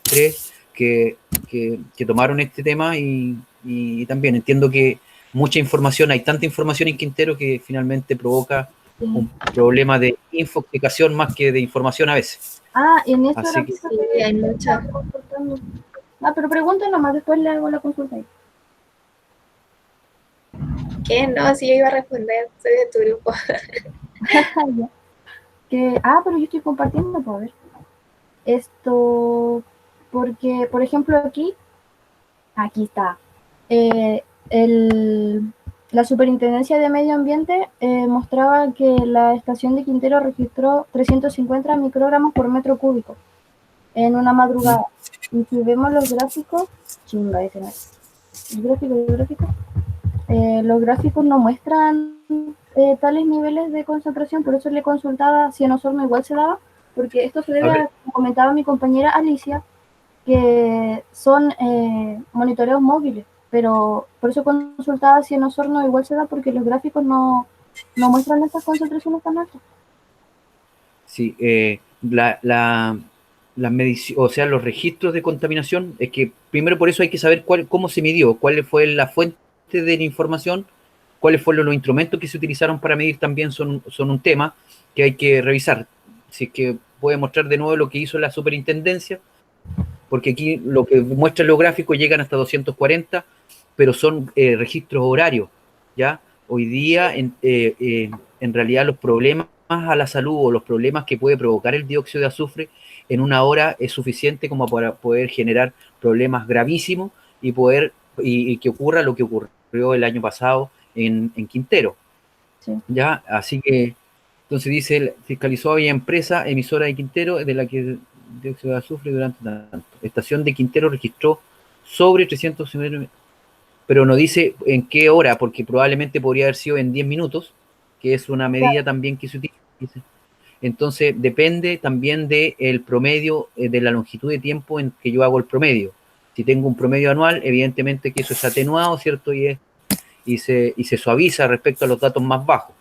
3 que tomaron este tema, y también entiendo que hay tanta información en Quintero que finalmente provoca un problema de infoxicación más que de información a veces. En eso Así era que que hay mucha. Pero pregunten nomás, después le hago la consulta ahí. ¿Qué? No, si yo iba a responder, soy de tu grupo. Pero yo estoy compartiendo, pues a ver. Esto, porque, por ejemplo, aquí está. La Superintendencia de Medio Ambiente mostraba que la estación de Quintero registró 350 microgramos por metro cúbico en una madrugada. Y si vemos los gráficos, los gráficos no muestran tales niveles de concentración. Por eso le consultaba si en Osorno igual se daba, porque esto se debe a, como comentaba mi compañera Alicia, que son monitoreos móviles, pero por eso consultaba si en Osorno igual se da, porque los gráficos no muestran estas concentraciones tan altas. Sí, las mediciones, o sea, los registros de contaminación, es que primero por eso hay que saber cómo se midió, cuál fue la fuente de la información, cuáles fueron los instrumentos que se utilizaron para medir, también son un tema que hay que revisar. Si es que puede mostrar de nuevo lo que hizo la superintendencia, porque aquí lo que muestran los gráficos llegan hasta 240, pero son registros horarios, ¿ya? Hoy día, en realidad, los problemas a la salud o los problemas que puede provocar el dióxido de azufre en una hora es suficiente como para poder generar problemas gravísimos y que ocurra lo que ocurrió el año pasado en Quintero. Sí. ¿Ya? Así que, entonces dice, fiscalizó a empresa emisora de Quintero de la que el dióxido de azufre durante tanto. Estación de Quintero registró sobre 300, pero no dice en qué hora, porque probablemente podría haber sido en 10 minutos, que es una medida también que se utiliza. Entonces, depende también del promedio, de la longitud de tiempo en que yo hago el promedio. Si tengo un promedio anual, evidentemente que eso es atenuado, ¿cierto? Y se suaviza respecto a los datos más bajos.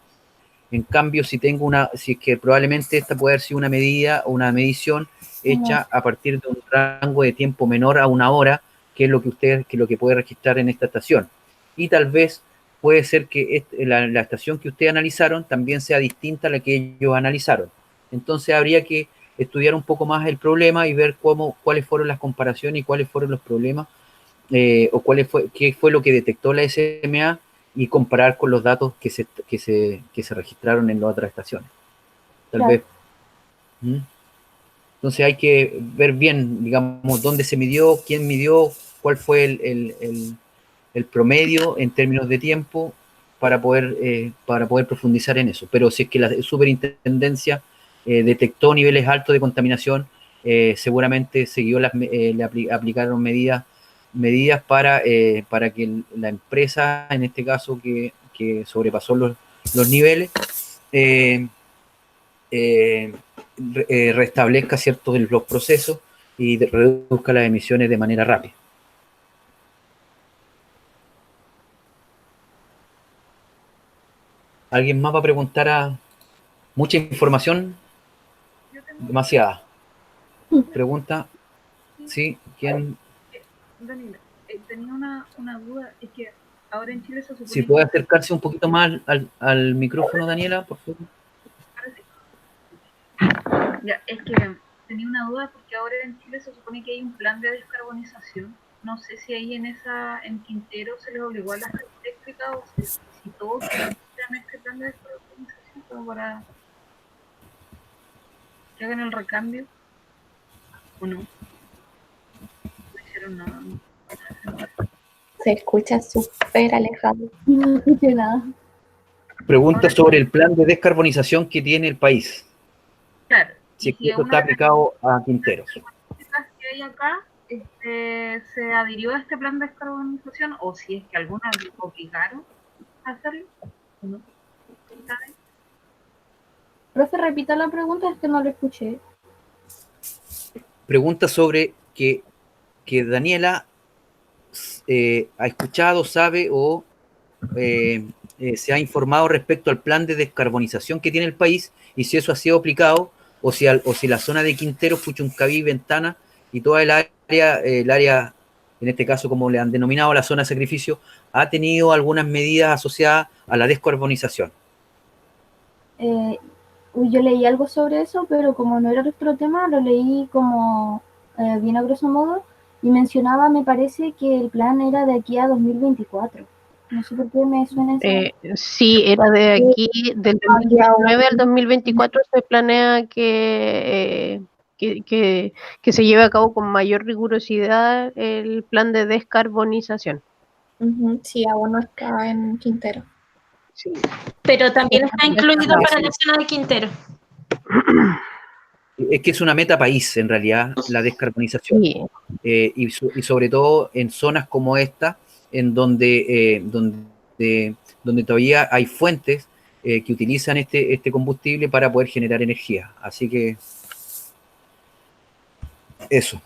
En cambio, si es que probablemente esta puede haber sido una medida o una medición hecha a partir de un rango de tiempo menor a una hora, que es lo que puede registrar en esta estación. Y tal vez puede ser que la estación que ustedes analizaron también sea distinta a la que ellos analizaron. Entonces habría que estudiar un poco más el problema y ver cuáles fueron las comparaciones y cuáles fueron los problemas o qué fue lo que detectó la SMA y comparar con los datos que se registraron en las otras estaciones. Tal vez. Entonces hay que ver bien, digamos, dónde se midió, quién midió, cuál fue el promedio en términos de tiempo para poder profundizar en eso. Pero si es que la superintendencia detectó niveles altos de contaminación, seguramente le aplicaron medidas para que la empresa, en este caso, que sobrepasó los niveles, restablezca ciertos los procesos y reduzca las emisiones de manera rápida. ¿Alguien más va a preguntar? Mucha información, demasiada. Pregunta, ¿sí? ¿Quién? Daniela, tenía una duda, es que ahora en Chile se supone... Si puede acercarse un poquito más al micrófono, Daniela, por favor. Ya, es que tenía una duda porque ahora en Chile se supone que hay un plan de descarbonización. No sé si ahí en Quintero se les obligó a las redes eléctricas o si todos tienen este plan de descarbonización como para que hagan el recambio o no. No hicieron nada. Se escucha súper alejado. No escuché nada. Pregunta sobre el plan de descarbonización que tiene el país. Claro. Si es que esto está aplicado a Quinteros. Que hay acá se adhirió a este plan de descarbonización o si es que algunas obligaron a hacerlo o no. ¿Saben? Profe, repita la pregunta, es que no lo escuché. Pregunta sobre que Daniela ha escuchado, sabe o se ha informado respecto al plan de descarbonización que tiene el país y si eso ha sido aplicado o si la zona de Quintero, Puchuncaví, Ventana y toda el área, en este caso como le han denominado la zona de sacrificio, ha tenido algunas medidas asociadas a la descarbonización. Yo leí algo sobre eso, pero como no era nuestro tema, lo leí como bien a grosso modo y mencionaba, me parece, que el plan era de aquí a 2024. No sé por qué me suena eso. Sí, era de aquí, del 2019 al 2024 se planea que se lleve a cabo con mayor rigurosidad el plan de descarbonización. Sí, aún no está en Quintero. Sí. Pero también está incluido para la zona de Quintero. Es que es una meta país, en realidad, la descarbonización. Sí. Y sobre todo en zonas como esta, en donde todavía hay fuentes que utilizan este combustible para poder generar energía. Así que eso.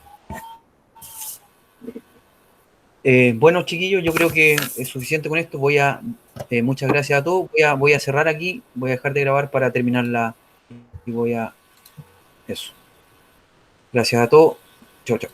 Bueno, chiquillos, yo creo que es suficiente con esto. Muchas gracias a todos. Voy a cerrar aquí. Voy a dejar de grabar para terminarla. Y eso. Gracias a todos. Chao, chao.